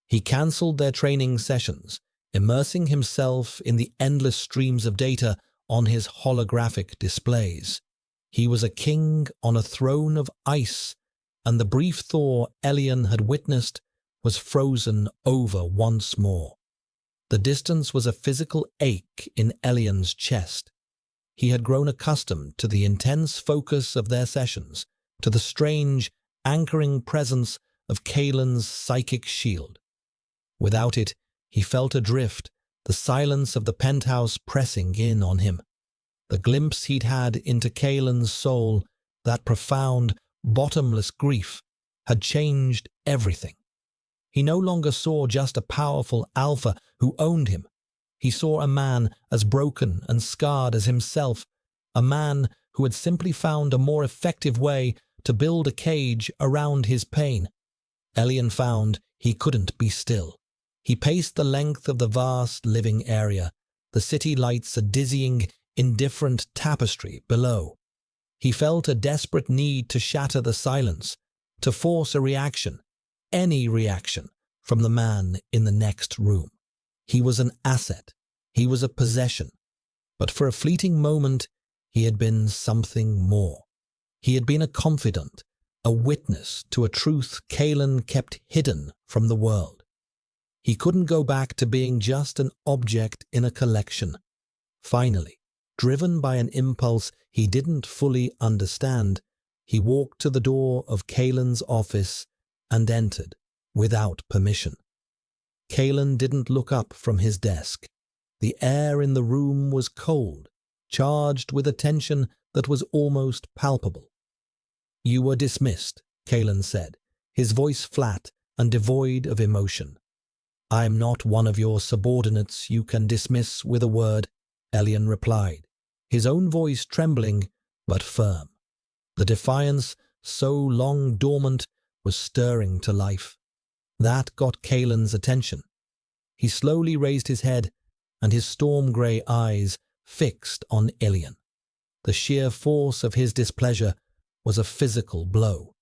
Speaker 1: He cancelled their training sessions, immersing himself in the endless streams of data on his holographic displays. He was a king on a throne of ice, and the brief thaw Elian had witnessed was frozen over once more. The distance was a physical ache in Elian's chest. He had grown accustomed to the intense focus of their sessions, to the strange, anchoring presence of Kalen's psychic shield. Without it, he felt adrift, the silence of the penthouse pressing in on him. The glimpse he'd had into Kalen's soul, that profound, bottomless grief, had changed everything. He no longer saw just a powerful alpha who owned him. He saw a man as broken and scarred as himself, a man who had simply found a more effective way to build a cage around his pain. Elian found he couldn't be still. He paced the length of the vast living area, the city lights a dizzying, indifferent tapestry below. He felt a desperate need to shatter the silence, to force a reaction, any reaction, from the man in the next room. He was an asset. He was a possession. But for a fleeting moment, he had been something more. He had been a confidant, a witness to a truth Kalen kept hidden from the world. He couldn't go back to being just an object in a collection. Finally, driven by an impulse he didn't fully understand, he walked to the door of Kalen's office and entered without permission. Kalen didn't look up from his desk. The air in the room was cold, charged with a tension that was almost palpable. "You were dismissed," Kalen said, his voice flat and devoid of emotion. "I'm not one of your subordinates you can dismiss with a word," Elian replied, his own voice trembling but firm. The defiance, so long dormant, was stirring to life. That got Kalen's attention. He slowly raised his head, and his storm-grey eyes fixed on Elian. The sheer force of his displeasure was a physical blow.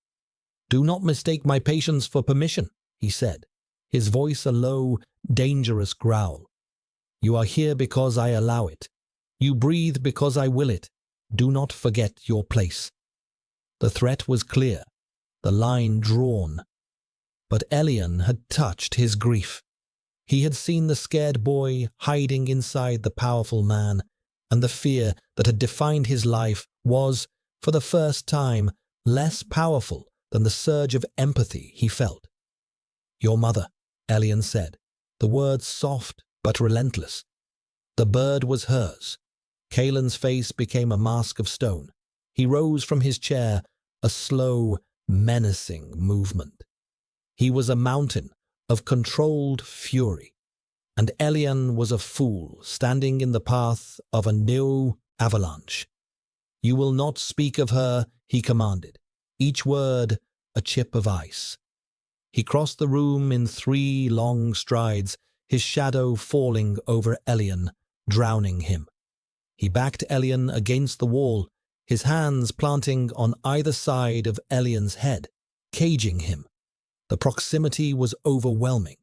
Speaker 1: "Do not mistake my patience for permission," he said, his voice a low, dangerous growl. "You are here because I allow it. You breathe because I will it. Do not forget your place." The threat was clear, the line drawn. But Elian had touched his grief. He had seen the scared boy hiding inside the powerful man, and the fear that had defined his life was, for the first time, less powerful than the surge of empathy he felt. "Your mother," Elian said, the words soft but relentless. The bird was hers. Kalen's face became a mask of stone. He rose from his chair, a slow, menacing movement. He was a mountain of controlled fury, and Elian was a fool standing in the path of a new avalanche. "You will not speak of her," he commanded, each word a chip of ice. He crossed the room in 3 long strides, his shadow falling over Elian, drowning him. He backed Elian against the wall, his hands planting on either side of Elian's head, caging him. The proximity was overwhelming.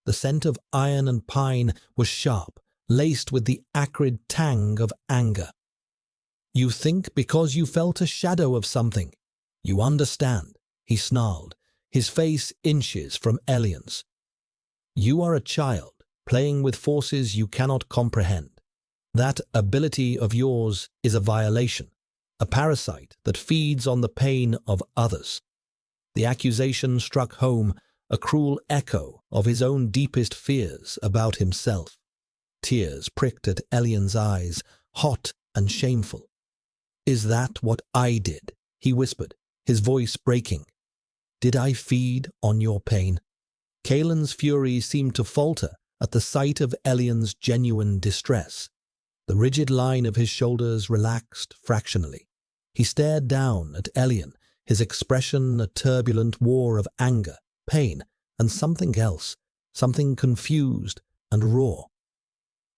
Speaker 1: The scent of iron and pine was sharp, laced with the acrid tang of anger. "You think because you felt a shadow of something. You understand," he snarled, his face inches from Elian's. "You are a child, playing with forces you cannot comprehend. That ability of yours is a violation, a parasite that feeds on the pain of others." The accusation struck home, a cruel echo of his own deepest fears about himself. Tears pricked at Elian's eyes, hot and shameful. "Is that what I did?" he whispered, his voice breaking. "Did I feed on your pain?" Kalen's fury seemed to falter at the sight of Elian's genuine distress. The rigid line of his shoulders relaxed fractionally. He stared down at Elian, his expression a turbulent war of anger, pain, and something else, something confused and raw.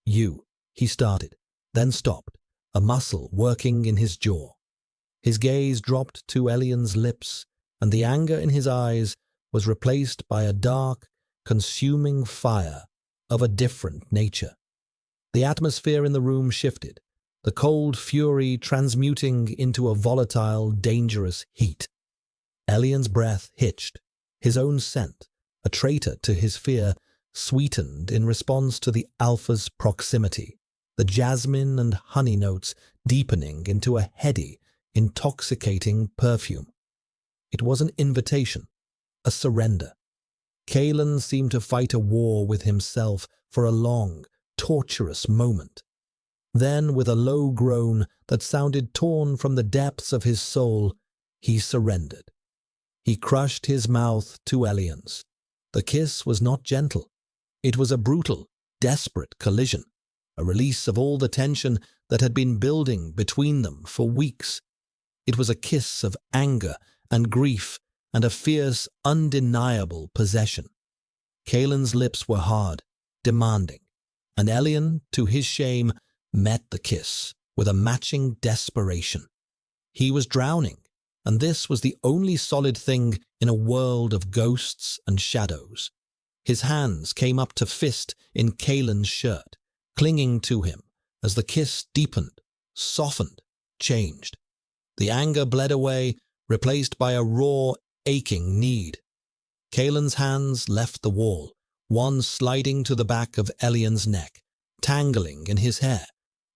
Speaker 1: "You," he started, then stopped, a muscle working in his jaw. His gaze dropped to Elian's lips, and the anger in his eyes was replaced by a dark, consuming fire of a different nature. The atmosphere in the room shifted, the cold fury transmuting into a volatile, dangerous heat. Elian's breath hitched, his own scent, a traitor to his fear, sweetened in response to the alpha's proximity, the jasmine and honey notes deepening into a heady, intoxicating perfume. It was an invitation, a surrender. Kalen seemed to fight a war with himself for a long, torturous moment. Then, with a low groan that sounded torn from the depths of his soul, he surrendered. He crushed his mouth to Elian's. The kiss was not gentle. It was a brutal, desperate collision, a release of all the tension that had been building between them for weeks. It was a kiss of anger and grief and a fierce, undeniable possession. Kalen's lips were hard, demanding, and Elian, to his shame, met the kiss with a matching desperation. He was drowning, and this was the only solid thing in a world of ghosts and shadows. His hands came up to fist in Kalen's shirt, clinging to him as the kiss deepened, softened, changed. The anger bled away, replaced by a raw, aching need. Kaelin's hands left the wall, one sliding to the back of Elian's neck, tangling in his hair,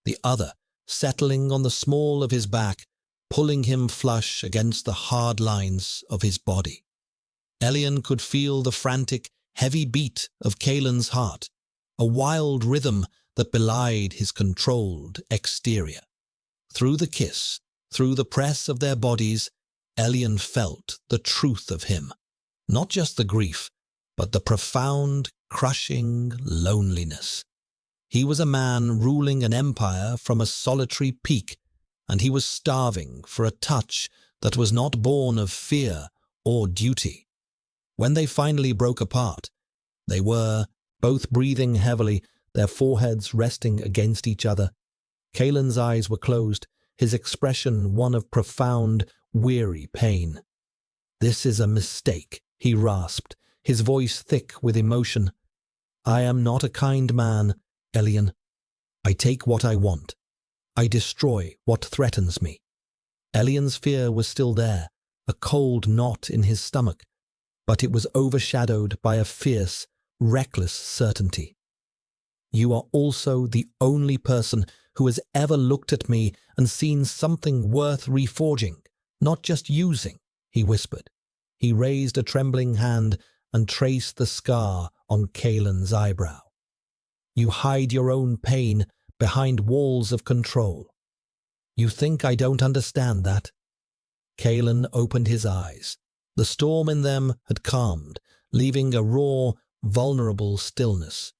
Speaker 1: the other settling on the small of his back, pulling him flush against the hard lines of his body. Elian could feel the frantic, heavy beat of Kaelin's heart, a wild rhythm that belied his controlled exterior. Through the kiss, through the press of their bodies, Elian felt the truth of him, not just the grief, but the profound, crushing loneliness. He was a man ruling an empire from a solitary peak, and he was starving for a touch that was not born of fear or duty. When they finally broke apart, they were both breathing heavily, their foreheads resting against each other. Kaelin's eyes were closed, his expression one of profound, weary pain. "This is a mistake," he rasped, his voice thick with emotion. "I am not a kind man, Elian. I take what I want. I destroy what threatens me." Elian's fear was still there, a cold knot in his stomach, but it was overshadowed by a fierce, reckless certainty. "You are also the only person who has ever looked at me and seen something worth reforging, not just using," he whispered. He raised a trembling hand and traced the scar on Kaelin's eyebrow. "You hide your own pain behind walls of control. You think I don't understand that?" Kaelin opened his eyes. The storm in them had calmed, leaving a raw, vulnerable stillness.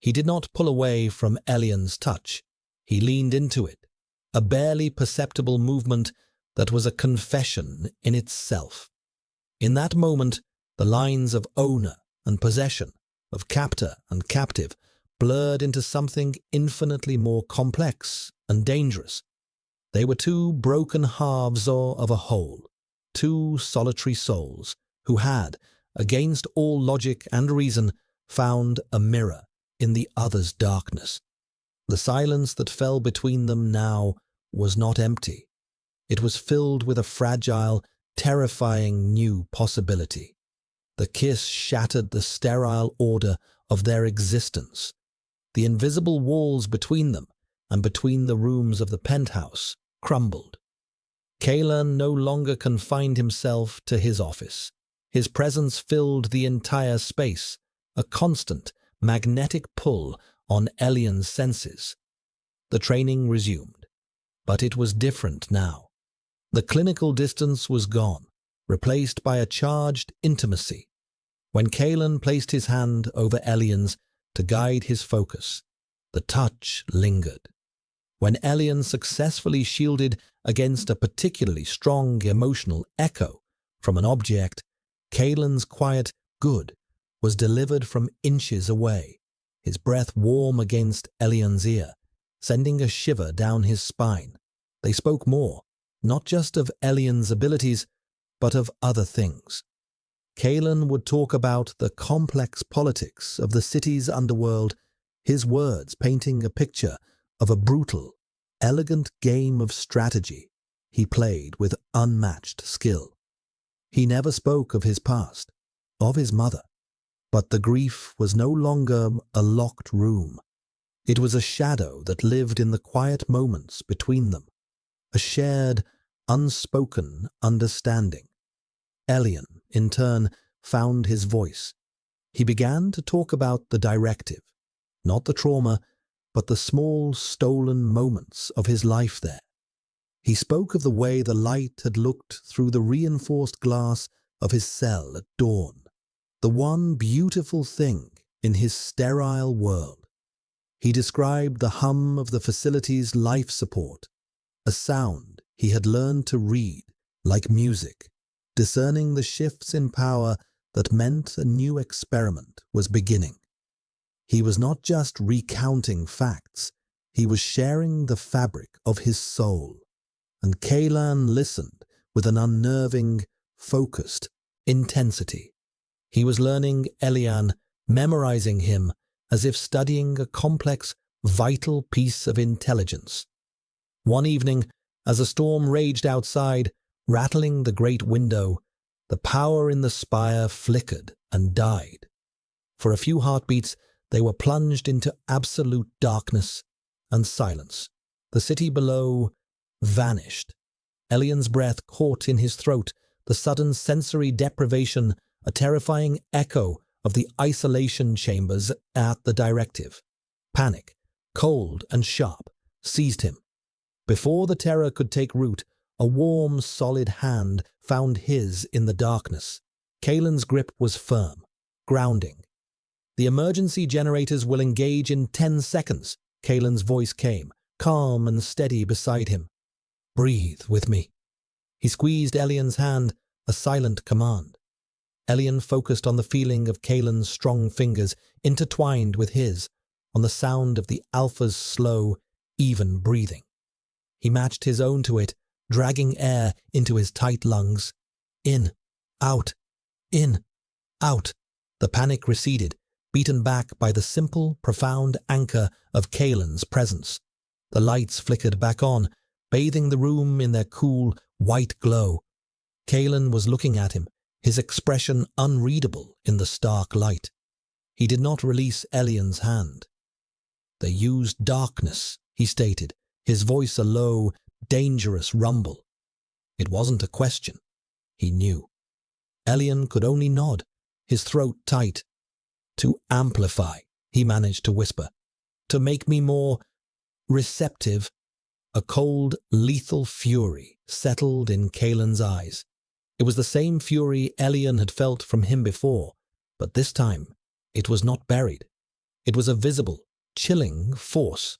Speaker 1: He did not pull away from Elian's touch. He leaned into it, a barely perceptible movement that was a confession in itself. In that moment, the lines of owner and possession, of captor and captive, blurred into something infinitely more complex and dangerous. They were two broken halves of a whole, two solitary souls who had, against all logic and reason, found a mirror in the other's darkness. The silence that fell between them now was not empty. It was filled with a fragile, terrifying new possibility. The kiss shattered the sterile order of their existence. The invisible walls between them and between the rooms of the penthouse crumbled. Kaelin no longer confined himself to his office. His presence filled the entire space, a constant, magnetic pull on Elian's senses. The training resumed, but it was different now. The clinical distance was gone, replaced by a charged intimacy. When Kaelin placed his hand over Elian's to guide his focus, the touch lingered. When Elian successfully shielded against a particularly strong emotional echo from an object, Kaelin's quiet "good" was delivered from inches away, his breath warm against Elian's ear, sending a shiver down his spine. They spoke more, not just of Elian's abilities, but of other things. Kaelin would talk about the complex politics of the city's underworld, his words painting a picture of a brutal, elegant game of strategy he played with unmatched skill. He never spoke of his past, of his mother, but the grief was no longer a locked room. It was a shadow that lived in the quiet moments between them, a shared, unspoken understanding. Elian, in turn, found his voice. He began to talk about the directive, not the trauma, but the small, stolen moments of his life there. He spoke of the way the light had looked through the reinforced glass of his cell at dawn, the one beautiful thing in his sterile world. He described the hum of the facility's life support, a sound he had learned to read like music, discerning the shifts in power that meant a new experiment was beginning. He was not just recounting facts, he was sharing the fabric of his soul. And Kaelan listened with an unnerving, focused intensity. He was learning Elian, memorizing him as if studying a complex, vital piece of intelligence. One evening, as a storm raged outside, Rattling the great window, the power in the spire flickered and died. For a few heartbeats, they were plunged into absolute darkness and silence. The city below vanished. Elian's breath caught in his throat, the sudden sensory deprivation, a terrifying echo of the isolation chambers at the directive. Panic, cold and sharp, seized him. Before the terror could take root, a warm, solid hand found his in the darkness. Kalen's grip was firm, grounding. "The emergency generators will engage in 10 seconds, Kalen's voice came, calm and steady beside him. "Breathe with me." He squeezed Elian's hand, a silent command. Elian focused on the feeling of Kalen's strong fingers intertwined with his, on the sound of the Alpha's slow, even breathing. He matched his own to it, dragging air into his tight lungs. In, out, in, out. The panic receded, beaten back by the simple, profound anchor of Kalen's presence. The lights flickered back on, bathing the room in their cool, white glow. Kalen was looking at him, his expression unreadable in the stark light. He did not release Elian's hand. "They used darkness," he stated, his voice a low, dangerous rumble. It wasn't a question. He knew. Elian could only nod, his throat tight. "To amplify," he managed to whisper. "To make me more receptive." A cold, lethal fury settled in Kalen's eyes. It was the same fury Elian had felt from him before, but this time it was not buried. It was a visible, chilling force.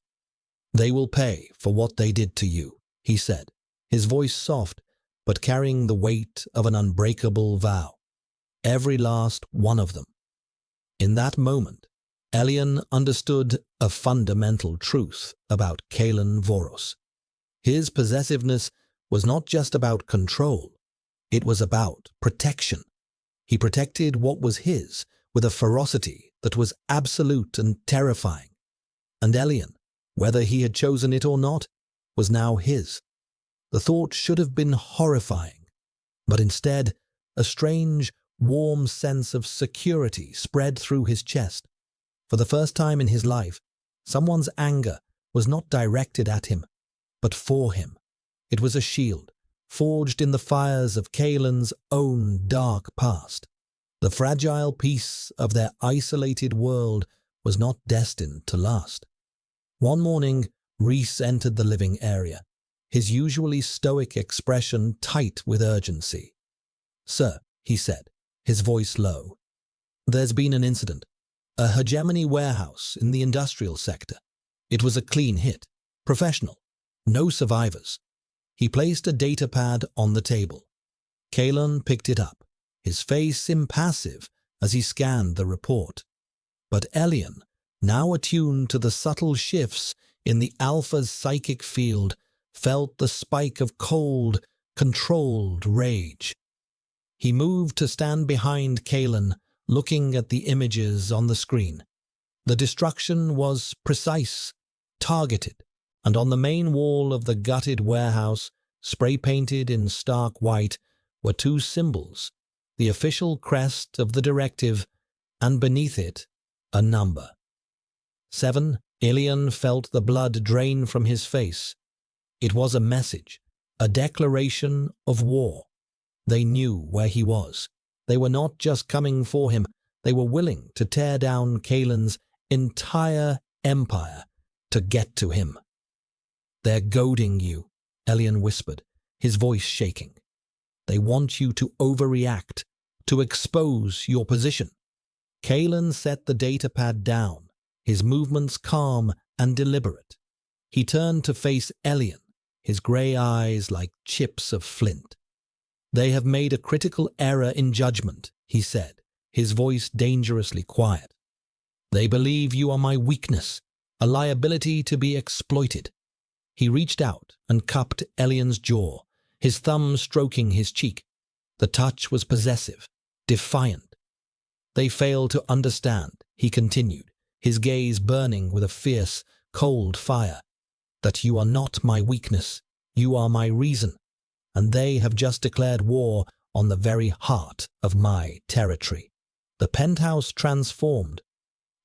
Speaker 1: "They will pay for what they did to you," he said, his voice soft, but carrying the weight of an unbreakable vow. Every last one of them. In that moment, Elian understood a fundamental truth about Kalen Voros. His possessiveness was not just about control, it was about protection. He protected what was his with a ferocity that was absolute and terrifying. And Elian, whether he had chosen it or not, was now his. The thought should have been horrifying, but instead, a strange, warm sense of security spread through his chest. For the first time in his life, someone's anger was not directed at him, but for him. It was a shield, forged in the fires of Kalen's own dark past. The fragile peace of their isolated world was not destined to last. One morning, Reese entered the living area, his usually stoic expression tight with urgency. "Sir," he said, his voice low, "there's been an incident. A hegemony warehouse in the industrial sector. It was a clean hit, professional, no survivors." He placed a data pad on the table. Kalen picked it up, his face impassive as he scanned the report. But Elian, now attuned to the subtle shifts in the Alpha's psychic field, felt the spike of cold, controlled rage. He moved to stand behind Kalen, looking at the images on the screen. The destruction was precise, targeted, and on the main wall of the gutted warehouse, spray-painted in stark white, were two symbols, the official crest of the directive, and beneath it, a number. 7. Elian felt the blood drain from his face. It was a message, a declaration of war. They knew where he was. They were not just coming for him, they were willing to tear down Kalen's entire empire to get to him. "They're goading you," Elian whispered, his voice shaking. "They want you to overreact, to expose your position." Kalen set the datapad down, his movements calm and deliberate. He turned to face Elian, his grey eyes like chips of flint. "They have made a critical error in judgment," he said, his voice dangerously quiet. "They believe you are my weakness, a liability to be exploited." He reached out and cupped Elian's jaw, his thumb stroking his cheek. The touch was possessive, defiant. "They fail to understand," he continued, his gaze burning with a fierce, cold fire, "that you are not my weakness, you are my reason. and they have just declared war on the very heart of my territory. The penthouse transformed.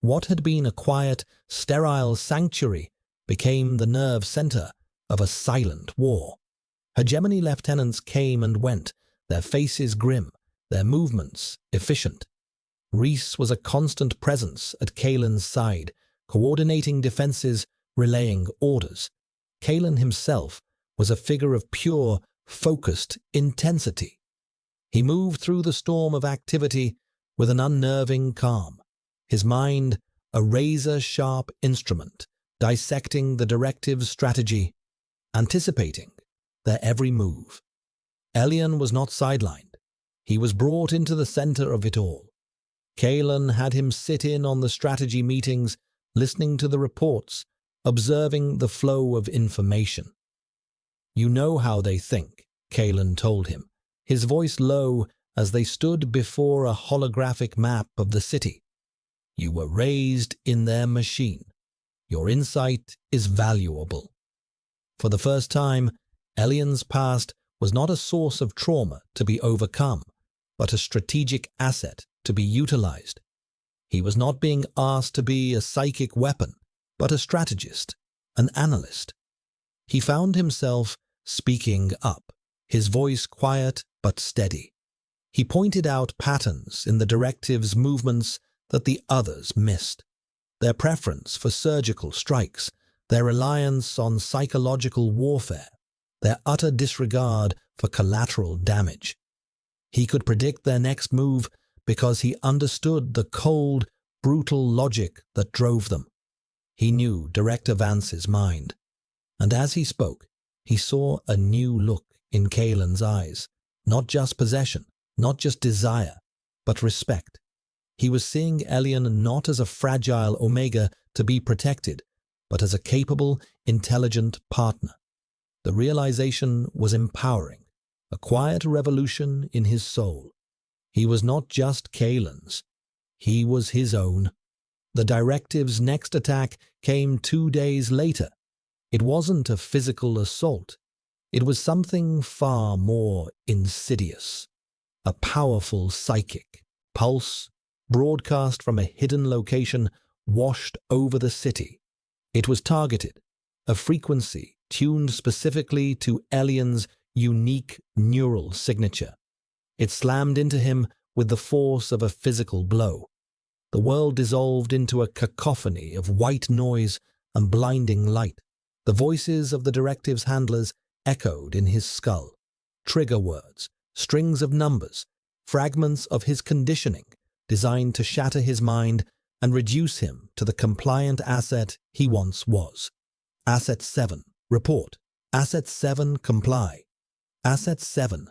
Speaker 1: What had been a quiet, sterile sanctuary became the nerve center of a silent war. Hegemony lieutenants came and went, their faces grim, their movements efficient. Reese was a constant presence at Kalen's side, coordinating defenses, relaying orders. Kalen himself was a figure of pure, focused intensity. He moved through the storm of activity with an unnerving calm, his mind a razor-sharp instrument, dissecting the directive's strategy, anticipating their every move. Elian was not sidelined. He was brought into the center of it all. Kalen had him sit in on the strategy meetings, listening to the reports, observing the flow of information. "You know how they think," Kalen told him, his voice low as they stood before a holographic map of the city. "You were raised in their machine. Your insight is valuable." For the first time, Elian's past was not a source of trauma to be overcome, but a strategic asset to be utilized. He was not being asked to be a psychic weapon, but a strategist, an analyst. He found himself speaking up, his voice quiet but steady. He pointed out patterns in the directive's movements that the others missed. Their preference for surgical strikes, their reliance on psychological warfare, their utter disregard for collateral damage. He could predict their next move because he understood the cold, brutal logic that drove them. He knew Director Vance's mind. And as he spoke, he saw a new look in Kalen's eyes. Not just possession, not just desire, but respect. He was seeing Elian not as a fragile Omega to be protected, but as a capable, intelligent partner. The realization was empowering, a quiet revolution in his soul. He was not just Kalen's. He was his own. The directive's next attack came 2 days later. It wasn't a physical assault. It was something far more insidious. A powerful psychic pulse, broadcast from a hidden location, washed over the city. It was targeted, a frequency tuned specifically to Elian's unique neural signature. It slammed into him with the force of a physical blow. The world dissolved into a cacophony of white noise and blinding light. The voices of the directive's handlers echoed in his skull. Trigger words, strings of numbers, fragments of his conditioning designed to shatter his mind and reduce him to the compliant asset he once was. Asset 7, report. Asset 7, comply. Asset 7,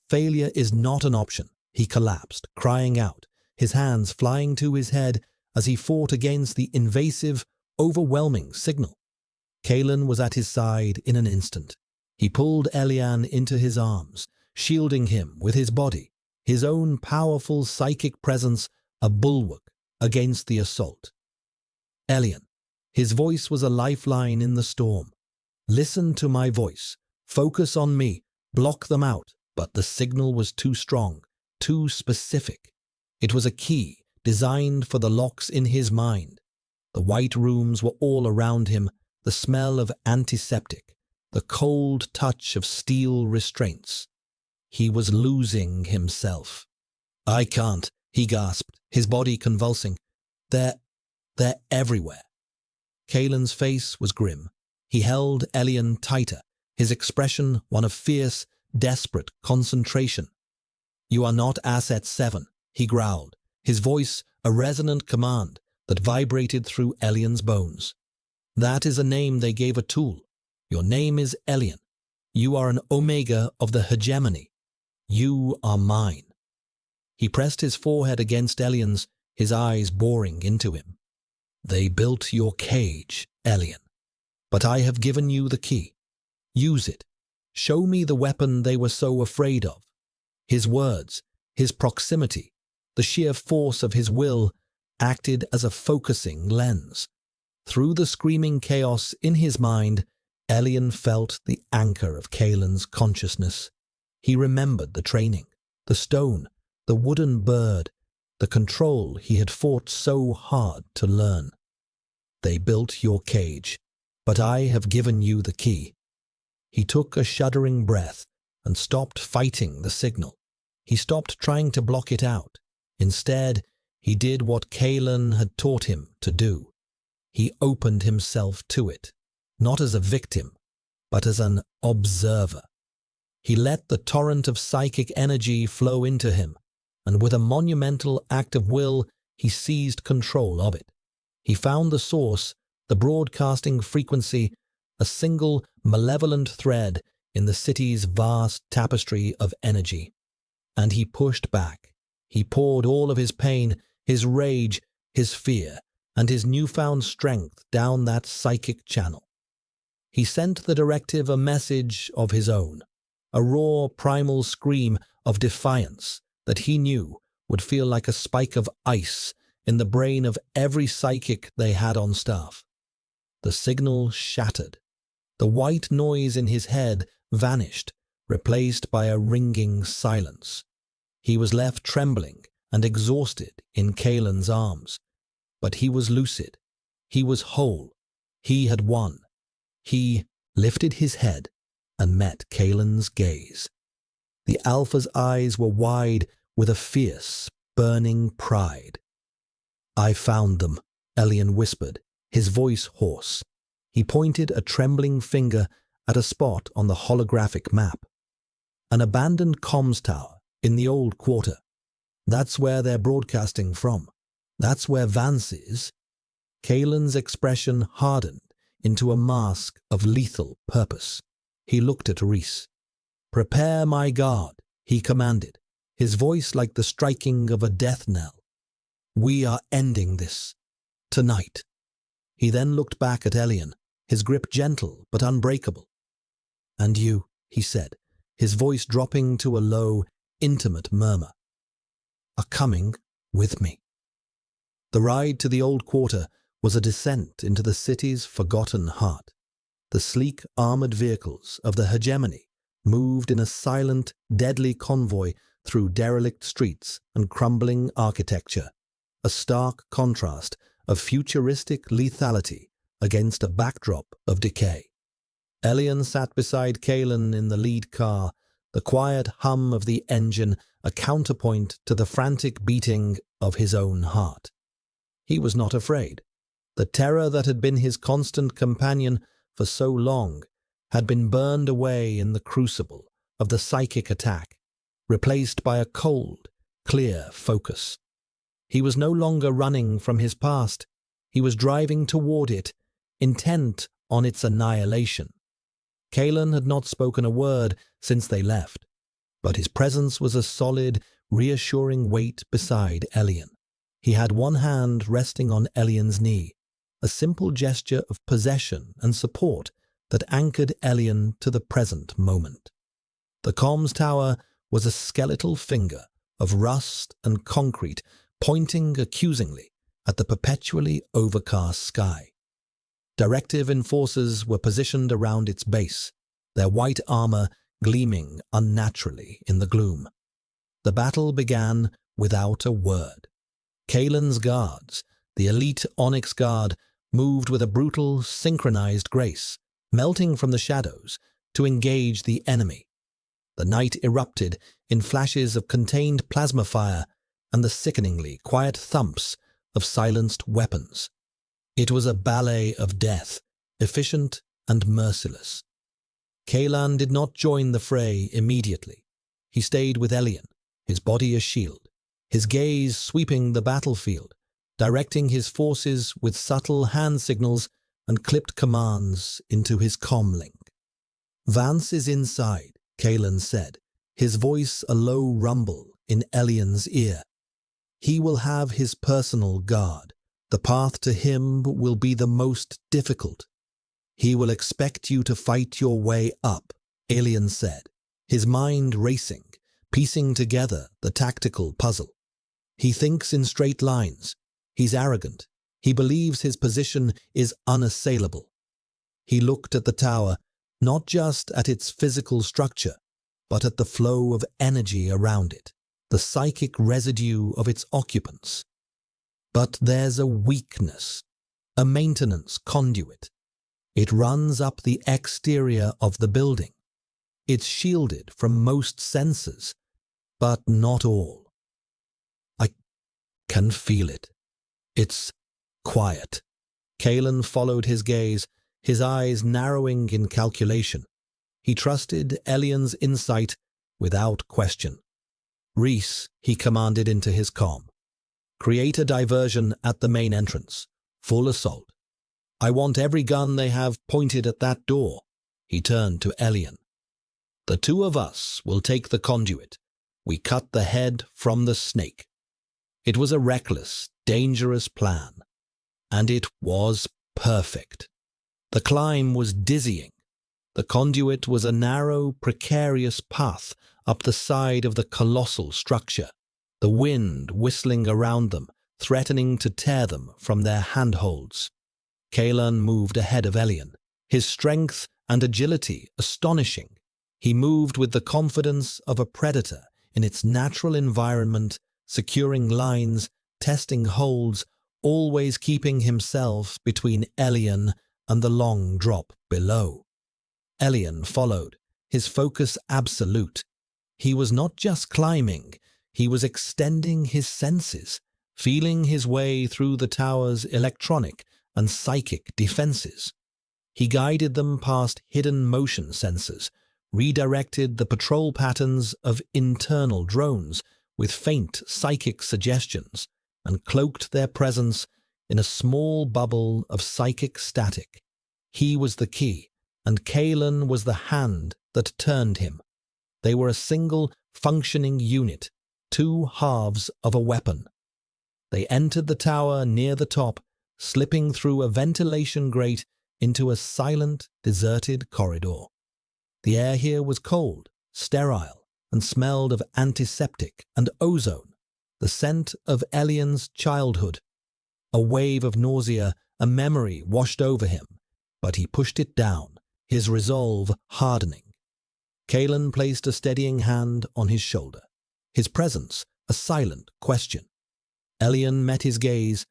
Speaker 1: failure is not an option. He collapsed, crying out, his hands flying to his head as he fought against the invasive, overwhelming signal. Kalen was at his side in an instant. He pulled Elian into his arms, shielding him with his body, his own powerful psychic presence a bulwark against the assault. "Elian," his voice was a lifeline in the storm. "Listen to my voice. Focus on me. Block them out." But the signal was too strong, too specific. It was a key designed for the locks in his mind. The white rooms were all around him, the smell of antiseptic, the cold touch of steel restraints. He was losing himself. "I can't," he gasped, his body convulsing. They're everywhere." Kalen's face was grim. He held Elian tighter, his expression one of fierce, desperate concentration. "You are not Asset 7, he growled, his voice a resonant command that vibrated through Elian's bones. "That is a name they gave a tool. Your name is Elian. You are an Omega of the hegemony. You are mine." He pressed his forehead against Elian's, his eyes boring into him. "They built your cage, Elian. But I have given you the key. Use it. Show me the weapon they were so afraid of." His words, his proximity, the sheer force of his will acted as a focusing lens. Through the screaming chaos in his mind, Elian felt the anchor of Kalen's consciousness. He remembered the training, the stone, the wooden bird, the control he had fought so hard to learn. They built your cage, but I have given you the key. He took a shuddering breath and stopped fighting the signal. He stopped trying to block it out. Instead, he did what Kalen had taught him to do. He opened himself to it, not as a victim, but as an observer. He let the torrent of psychic energy flow into him, and with a monumental act of will, he seized control of it. He found the source, the broadcasting frequency, a single malevolent thread in the city's vast tapestry of energy. And he pushed back. He poured all of his pain, his rage, his fear, and his newfound strength down that psychic channel. He sent the directive a message of his own, a raw primal scream of defiance that he knew would feel like a spike of ice in the brain of every psychic they had on staff. The signal shattered. The white noise in his head vanished, replaced by a ringing silence. He was left trembling and exhausted in Kalen's arms. But he was lucid. He was whole. He had won. He lifted his head and met Kalen's gaze. The Alpha's eyes were wide with a fierce, burning pride. "I found them," Elian whispered, his voice hoarse. He pointed a trembling finger at a spot on the holographic map. "An abandoned comms tower in the old quarter. That's where they're broadcasting from. That's where Vance is." Kalen's expression hardened into a mask of lethal purpose. He looked at Reese. "Prepare my guard," he commanded, his voice like the striking of a death knell. "We are ending this. Tonight." He then looked back at Elian, his grip gentle but unbreakable. "And you," he said, his voice dropping to a low, intimate murmur, "are coming with me." The ride to the old quarter was a descent into the city's forgotten heart. The sleek, armored vehicles of the hegemony moved in a silent, deadly convoy through derelict streets and crumbling architecture, a stark contrast of futuristic lethality against a backdrop of decay. Elian sat beside Kalen in the lead car, the quiet hum of the engine a counterpoint to the frantic beating of his own heart. He was not afraid. The terror that had been his constant companion for so long had been burned away in the crucible of the psychic attack, replaced by a cold, clear focus. He was no longer running from his past. He was driving toward it, intent on its annihilation. Kalen had not spoken a word since they left, but his presence was a solid, reassuring weight beside Elian. He had one hand resting on Elian's knee, a simple gesture of possession and support that anchored Elian to the present moment. The comms tower was a skeletal finger of rust and concrete pointing accusingly at the perpetually overcast sky. Directive enforcers were positioned around its base, their white armor gleaming unnaturally in the gloom. The battle began without a word. Kalen's guards, the elite Onyx Guard, moved with a brutal, synchronized grace, melting from the shadows to engage the enemy. The night erupted in flashes of contained plasma fire and the sickeningly quiet thumps of silenced weapons. It was a ballet of death, efficient and merciless. Kalen did not join the fray immediately. He stayed with Elian, his body a shield, his gaze sweeping the battlefield, directing his forces with subtle hand signals and clipped commands into his comlink. "Vance is inside," Kalen said, his voice a low rumble in Elian's ear. "He will have his personal guard. The path to him will be the most difficult. He will expect you to fight your way up," Elian said, his mind racing, piecing together the tactical puzzle. "He thinks in straight lines. He's arrogant. He believes his position is unassailable." He looked at the tower, not just at its physical structure, but at the flow of energy around it, the psychic residue of its occupants. But there's a weakness, a maintenance conduit. It runs up the exterior of the building. It's shielded from most senses, but not all. I can feel it. It's quiet. Kalen followed his gaze, his eyes narrowing in calculation. He trusted Elian's insight without question. "Reese," he commanded into his comm. "Create a diversion at the main entrance. Full assault. I want every gun they have pointed at that door." He turned to Elian. "The two of us will take the conduit. We cut the head from the snake." It was a reckless, dangerous plan, and it was perfect. The climb was dizzying. The conduit was a narrow, precarious path up the side of the colossal structure, the wind whistling around them, threatening to tear them from their handholds. Kalen moved ahead of Elian, his strength and agility astonishing. He moved with the confidence of a predator in its natural environment, securing lines, testing holds, always keeping himself between Elian and the long drop below. Elian followed, his focus absolute. He was not just climbing, he was extending his senses, feeling his way through the tower's electronic and psychic defenses. He guided them past hidden motion sensors, redirected the patrol patterns of internal drones with faint psychic suggestions, and cloaked their presence in a small bubble of psychic static. He was the key, and Kalen was the hand that turned him. They were a single, functioning unit, two halves of a weapon. They entered the tower near the top, slipping through a ventilation grate into a silent, deserted corridor. The air here was cold, sterile, and smelled of antiseptic and ozone, the scent of Elian's childhood. A wave of nausea, a memory washed over him, but he pushed it down, his resolve hardening. Kalen placed a steadying hand on his shoulder, his presence a silent question. Elian met his gaze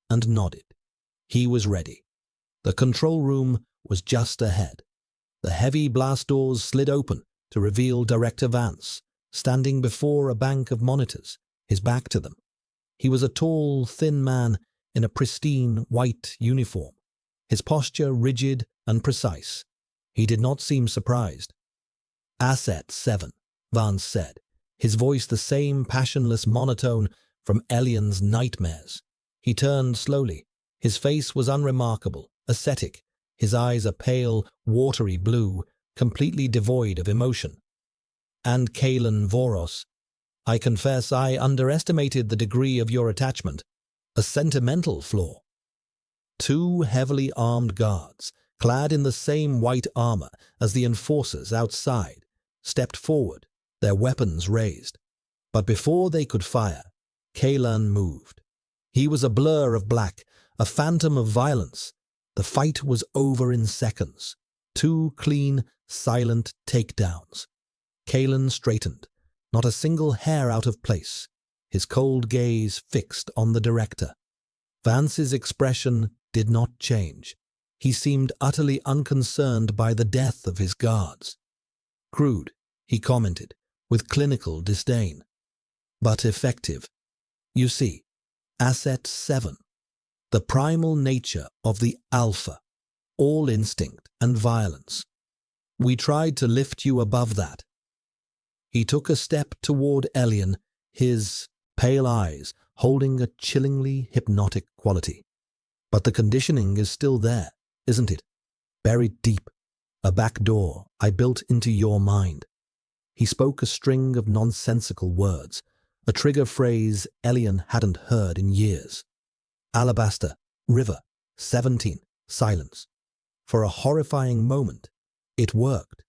Speaker 1: and nodded. He was ready. The control room was just ahead. The heavy blast doors slid open to reveal Director Vance, standing before a bank of monitors, his back to them. He was a tall, thin man in a pristine white uniform, his posture rigid and precise. He did not seem surprised. "Asset 7, Vance said, his voice the same passionless monotone from Elian's nightmares. He turned slowly. His face was unremarkable, ascetic, his eyes a pale, watery blue, completely devoid of emotion. "And Kalen Voros, I confess I underestimated the degree of your attachment. A sentimental flaw." Two heavily armed guards, clad in the same white armor as the enforcers outside, stepped forward, their weapons raised. But before they could fire, Kalen moved. He was a blur of black, a phantom of violence. The fight was over in seconds. Two clean, silent takedowns. Kalen straightened, not a single hair out of place, his cold gaze fixed on the director. Vance's expression did not change. He seemed utterly unconcerned by the death of his guards. "Crude," he commented, with clinical disdain, "but effective. You see, Asset 7, the primal nature of the Alpha, all instinct and violence. We tried to lift you above that." He took a step toward Elian, his pale eyes holding a chillingly hypnotic quality. "But the conditioning is still there, isn't it? Buried deep. A back door I built into your mind." He spoke a string of nonsensical words, a trigger phrase Elian hadn't heard in years. "Alabaster, River, 17, silence." For a horrifying moment, it worked.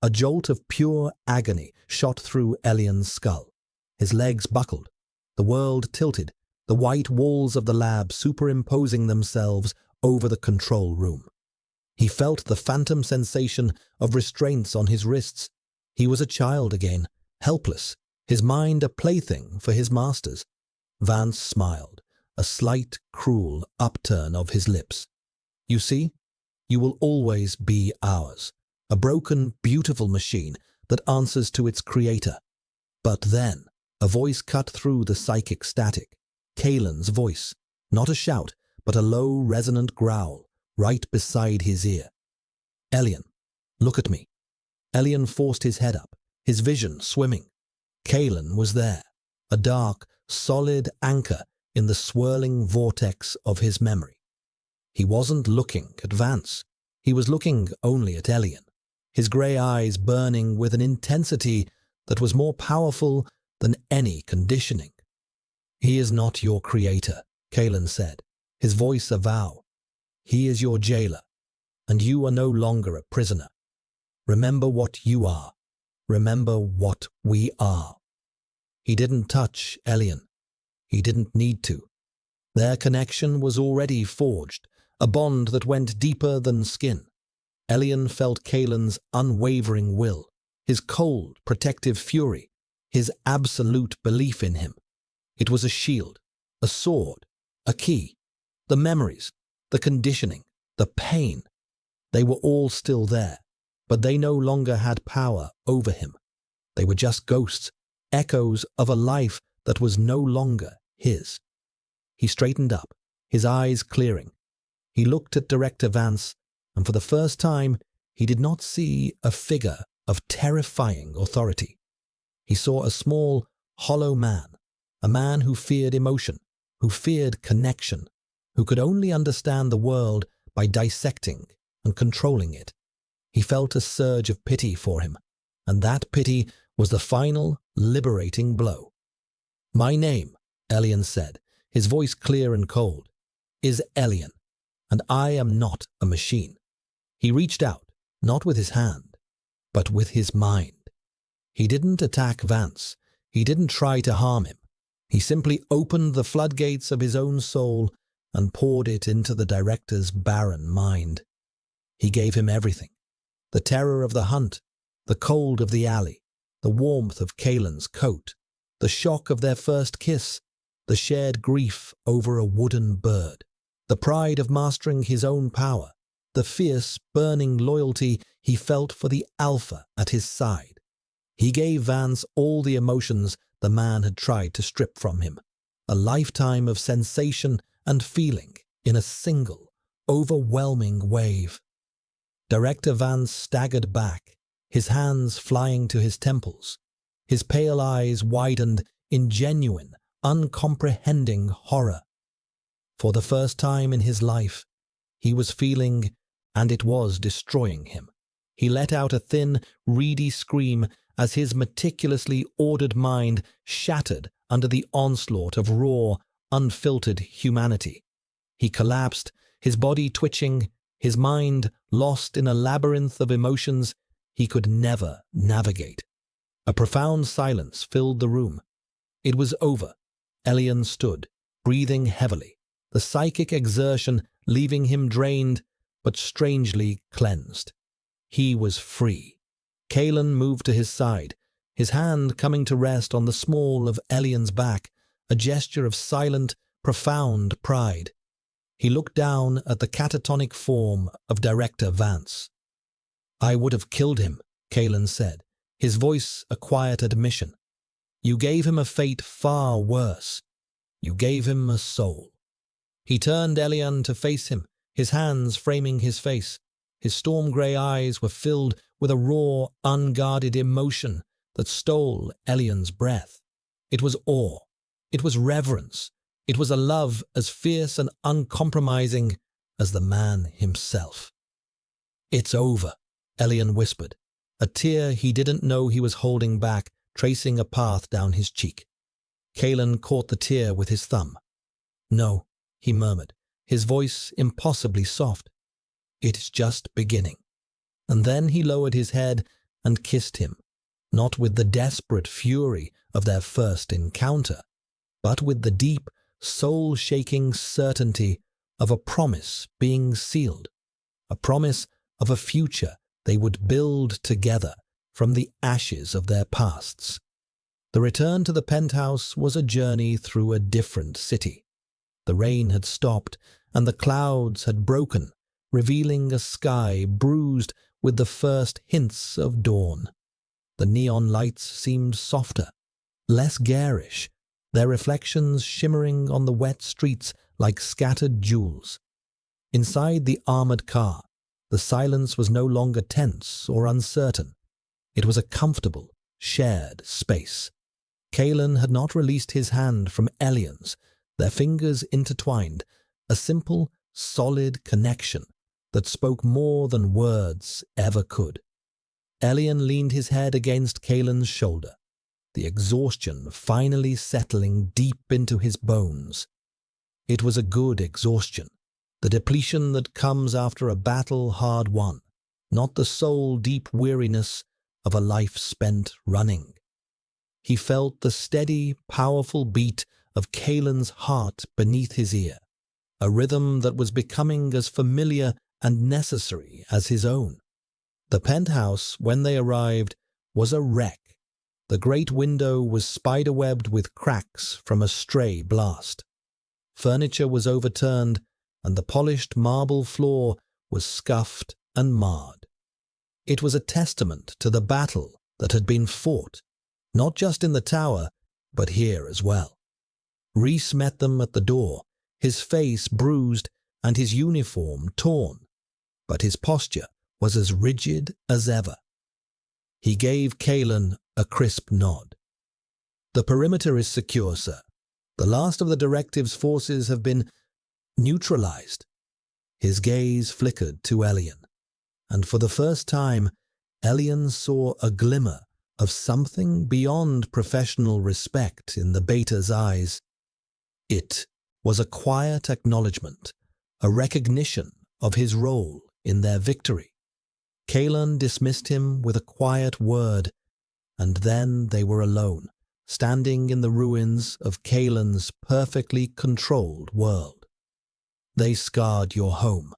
Speaker 1: A jolt of pure agony shot through Elian's skull. His legs buckled. The world tilted, the white walls of the lab superimposing themselves over the control room. He felt the phantom sensation of restraints on his wrists, He was a child again, helpless, his mind a plaything for his masters. Vance smiled, a slight, cruel upturn of his lips. You see, you will always be ours, a broken, beautiful machine that answers to its creator. But then, a voice cut through the psychic static. Kalen's voice, not a shout, but a low, resonant growl, right beside his ear. Elian, look at me. Elian forced his head up, his vision swimming. Kalen was there, a dark, solid anchor in the swirling vortex of his memory. He wasn't looking at Vance. He was looking only at Elian, his grey eyes burning with an intensity that was more powerful than any conditioning. He is not your creator, Kalen said, his voice a vow. He is your jailer, and you are no longer a prisoner. Remember what you are. Remember what we are. He didn't touch Elian. He didn't need to. Their connection was already forged, a bond that went deeper than skin. Elian felt Kalen's unwavering will, his cold, protective fury, his absolute belief in him. It was a shield, a sword, a key. The memories, the conditioning, the pain, they were all still there, but they no longer had power over him. They were just ghosts, echoes of a life that was no longer his. He straightened up, his eyes clearing. He looked at Director Vance, and for the first time, he did not see a figure of terrifying authority. He saw a small, hollow man, a man who feared emotion, who feared connection, who could only understand the world by dissecting and controlling it. He felt a surge of pity for him, and that pity was the final, liberating blow. My name, Elian said, his voice clear and cold, is Elian, and I am not a machine. He reached out, not with his hand, but with his mind. He didn't attack Vance. He didn't try to harm him. He simply opened the floodgates of his own soul and poured it into the director's barren mind. He gave him everything. The terror of the hunt, the cold of the alley, the warmth of Kalen's coat, the shock of their first kiss, the shared grief over a wooden bird, the pride of mastering his own power, the fierce, burning loyalty he felt for the alpha at his side. He gave Vance all the emotions the man had tried to strip from him, a lifetime of sensation and feeling in a single, overwhelming wave. Director Vance staggered back, his hands flying to his temples. His pale eyes widened in genuine, uncomprehending horror. For the first time in his life, he was feeling, and it was destroying him. He let out a thin, reedy scream as his meticulously ordered mind shattered under the onslaught of raw, unfiltered humanity. He collapsed, his body twitching, his mind lost in a labyrinth of emotions he could never navigate. A profound silence filled the room. It was over. Elian stood, breathing heavily, the psychic exertion leaving him drained but strangely cleansed. He was free. Kalen moved to his side, his hand coming to rest on the small of Elian's back, a gesture of silent, profound pride. He looked down at the catatonic form of Director Vance. I would have killed him, Kalen said, his voice a quiet admission. You gave him a fate far worse. You gave him a soul. He turned Elian to face him, his hands framing his face. His storm-grey eyes were filled with a raw, unguarded emotion that stole Elian's breath. It was awe. It was reverence. It was a love as fierce and uncompromising as the man himself. It's over, Elian whispered, a tear he didn't know he was holding back tracing a path down his cheek. Kalen caught the tear with his thumb. No, he murmured, his voice impossibly soft. It's just beginning. And then he lowered his head and kissed him, not with the desperate fury of their first encounter, but with the deep, soul-shaking certainty of a promise being sealed, a promise of a future they would build together, from the ashes of their pasts. The return to the penthouse was a journey through a different city. The rain had stopped, and the clouds had broken, revealing a sky bruised with the first hints of dawn. The neon lights seemed softer, less garish, their reflections shimmering on the wet streets like scattered jewels. Inside the armored car, the silence was no longer tense or uncertain. It was a comfortable, shared space. Kalen had not released his hand from Elian's, their fingers intertwined, a simple, solid connection that spoke more than words ever could. Elian leaned his head against Kalen's shoulder, the exhaustion finally settling deep into his bones. It was a good exhaustion, the depletion that comes after a battle hard won, not the soul-deep weariness of a life spent running. He felt the steady, powerful beat of Kalen's heart beneath his ear, a rhythm that was becoming as familiar and necessary as his own. The penthouse, when they arrived, was a wreck. The great window was spiderwebbed with cracks from a stray blast. Furniture was overturned, and the polished marble floor was scuffed and marred. It was a testament to the battle that had been fought, not just in the tower, but here as well. Rhys met them at the door, his face bruised and his uniform torn, but his posture was as rigid as ever. He gave Kalen a crisp nod. "The perimeter is secure, sir. The last of the directive's forces have been neutralized." His gaze flickered to Elian, and for the first time, Elian saw a glimmer of something beyond professional respect in the beta's eyes. It was a quiet acknowledgement, a recognition of his role in their victory. Kalen dismissed him with a quiet word, and then they were alone, standing in the ruins of Kalen's perfectly controlled world. "They scarred your home,"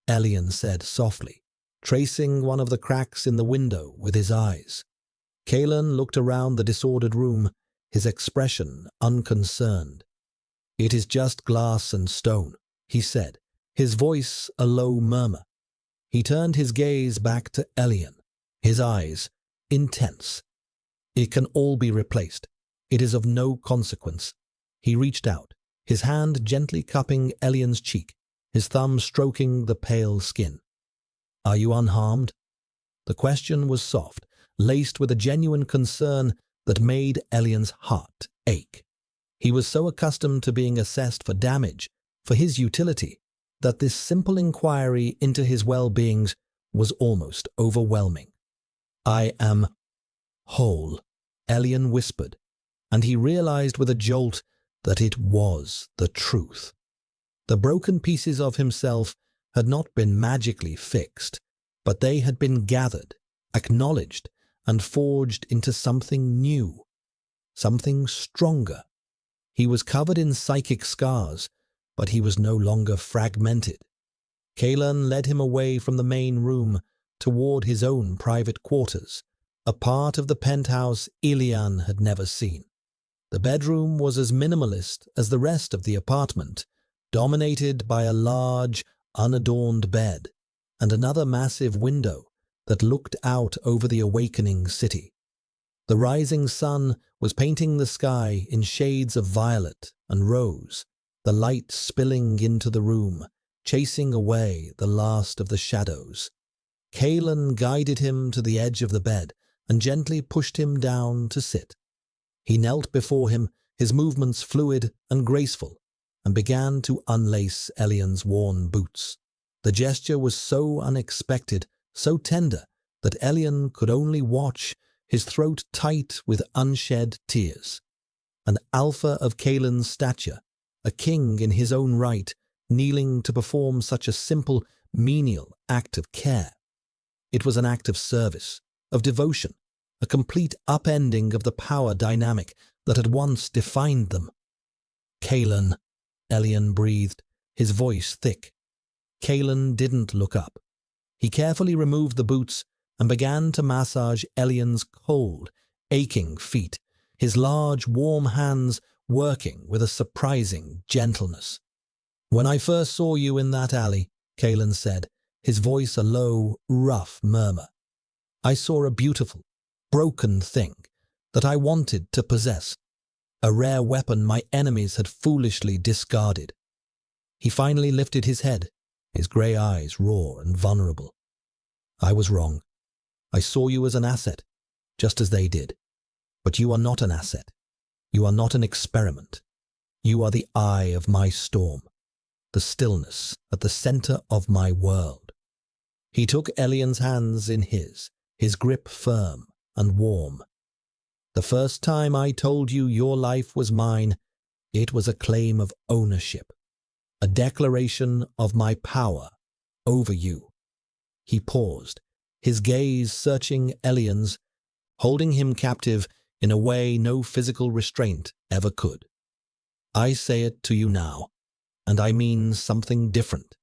Speaker 1: Elian said softly, tracing one of the cracks in the window with his eyes. Kalen looked around the disordered room, his expression unconcerned. "It is just glass and stone," he said, his voice a low murmur. He turned his gaze back to Elian, his eyes intense. "It can all be replaced. It is of no consequence." He reached out, his hand gently cupping Elian's cheek, his thumb stroking the pale skin. "Are you unharmed?" The question was soft, laced with a genuine concern that made Elian's heart ache. He was so accustomed to being assessed for damage, for his utility, that this simple inquiry into his well-being was almost overwhelming. "I am whole," Elian whispered, and he realized with a jolt that it was the truth. The broken pieces of himself had not been magically fixed, but they had been gathered, acknowledged, and forged into something new, something stronger. He was covered in psychic scars, but he was no longer fragmented. Kalen led him away from the main room toward his own private quarters, a part of the penthouse Elian had never seen. The bedroom was as minimalist as the rest of the apartment, dominated by a large, unadorned bed and another massive window that looked out over the awakening city. The rising sun was painting the sky in shades of violet and rose, the light spilling into the room, chasing away the last of the shadows. Kalen guided him to the edge of the bed and gently pushed him down to sit. He knelt before him, his movements fluid and graceful, and began to unlace Elian's worn boots. The gesture was so unexpected, so tender, that Elian could only watch, his throat tight with unshed tears. An alpha of Kalen's stature, a king in his own right, kneeling to perform such a simple, menial act of care. It was an act of service, of devotion, a complete upending of the power dynamic that had once defined them. "Kalen," Elian breathed, his voice thick. Kalen didn't look up. He carefully removed the boots and began to massage Elian's cold, aching feet, his large, warm hands working with a surprising gentleness. "When I first saw you in that alley," Kalen said, his voice a low, rough murmur, "I saw a beautiful, broken thing that I wanted to possess, a rare weapon my enemies had foolishly discarded." He finally lifted his head, his grey eyes raw and vulnerable. "I was wrong. I saw you as an asset, just as they did. But you are not an asset. You are not an experiment. You are the eye of my storm, the stillness at the center of my world." He took Elian's hands in his grip firm and warm. "The first time I told you your life was mine, it was a claim of ownership, a declaration of my power over you." He paused, his gaze searching Elian's, holding him captive in a way no physical restraint ever could. "I say it to you now, and I mean something different.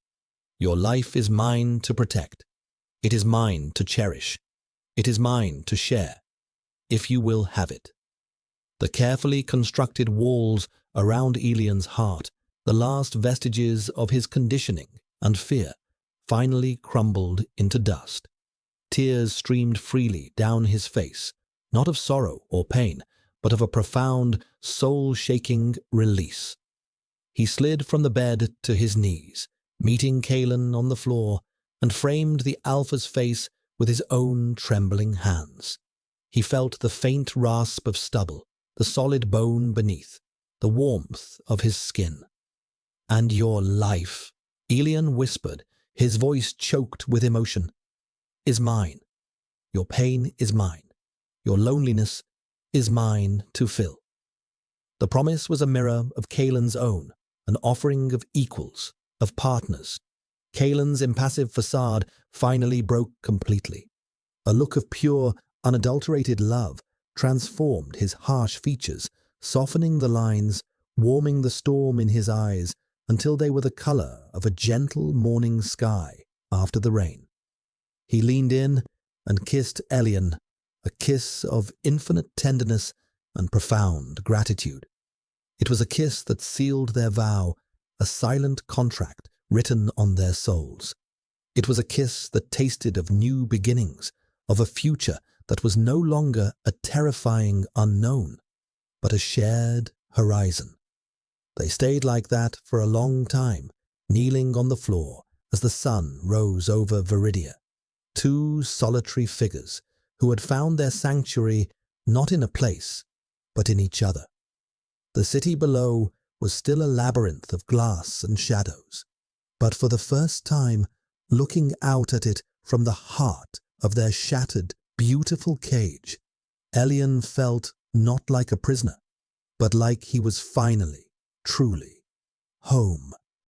Speaker 1: Your life is mine to protect. It is mine to cherish. It is mine to share, if you will have it." The carefully constructed walls around Elian's heart, the last vestiges of his conditioning and fear, finally crumbled into dust. Tears streamed freely down his face, not of sorrow or pain, but of a profound, soul-shaking release. He slid from the bed to his knees, meeting Kalen on the floor, and framed the alpha's face with his own trembling hands. He felt the faint rasp of stubble, the solid bone beneath, the warmth of his skin. "And your life," Elian whispered, his voice choked with emotion, "is mine. Your pain is mine. Your loneliness is mine to fill." The promise was a mirror of Kalen's own, an offering of equals, of partners. Kalen's impassive facade finally broke completely. A look of pure, unadulterated love transformed his harsh features, softening the lines, warming the storm in his eyes until they were the color of a gentle morning sky after the rain. He leaned in and kissed Elian, a kiss of infinite tenderness and profound gratitude. It was a kiss that sealed their vow, a silent contract written on their souls. It was a kiss that tasted of new beginnings, of a future that was no longer a terrifying unknown, but a shared horizon. They stayed like that for a long time, kneeling on the floor as the sun rose over Viridia, two solitary figures who had found their sanctuary not in a place, but in each other. The city below was still a labyrinth of glass and shadows, but for the first time, looking out at it from the heart of their shattered, beautiful cage, Elian felt not like a prisoner, but like he was finally, truly, home.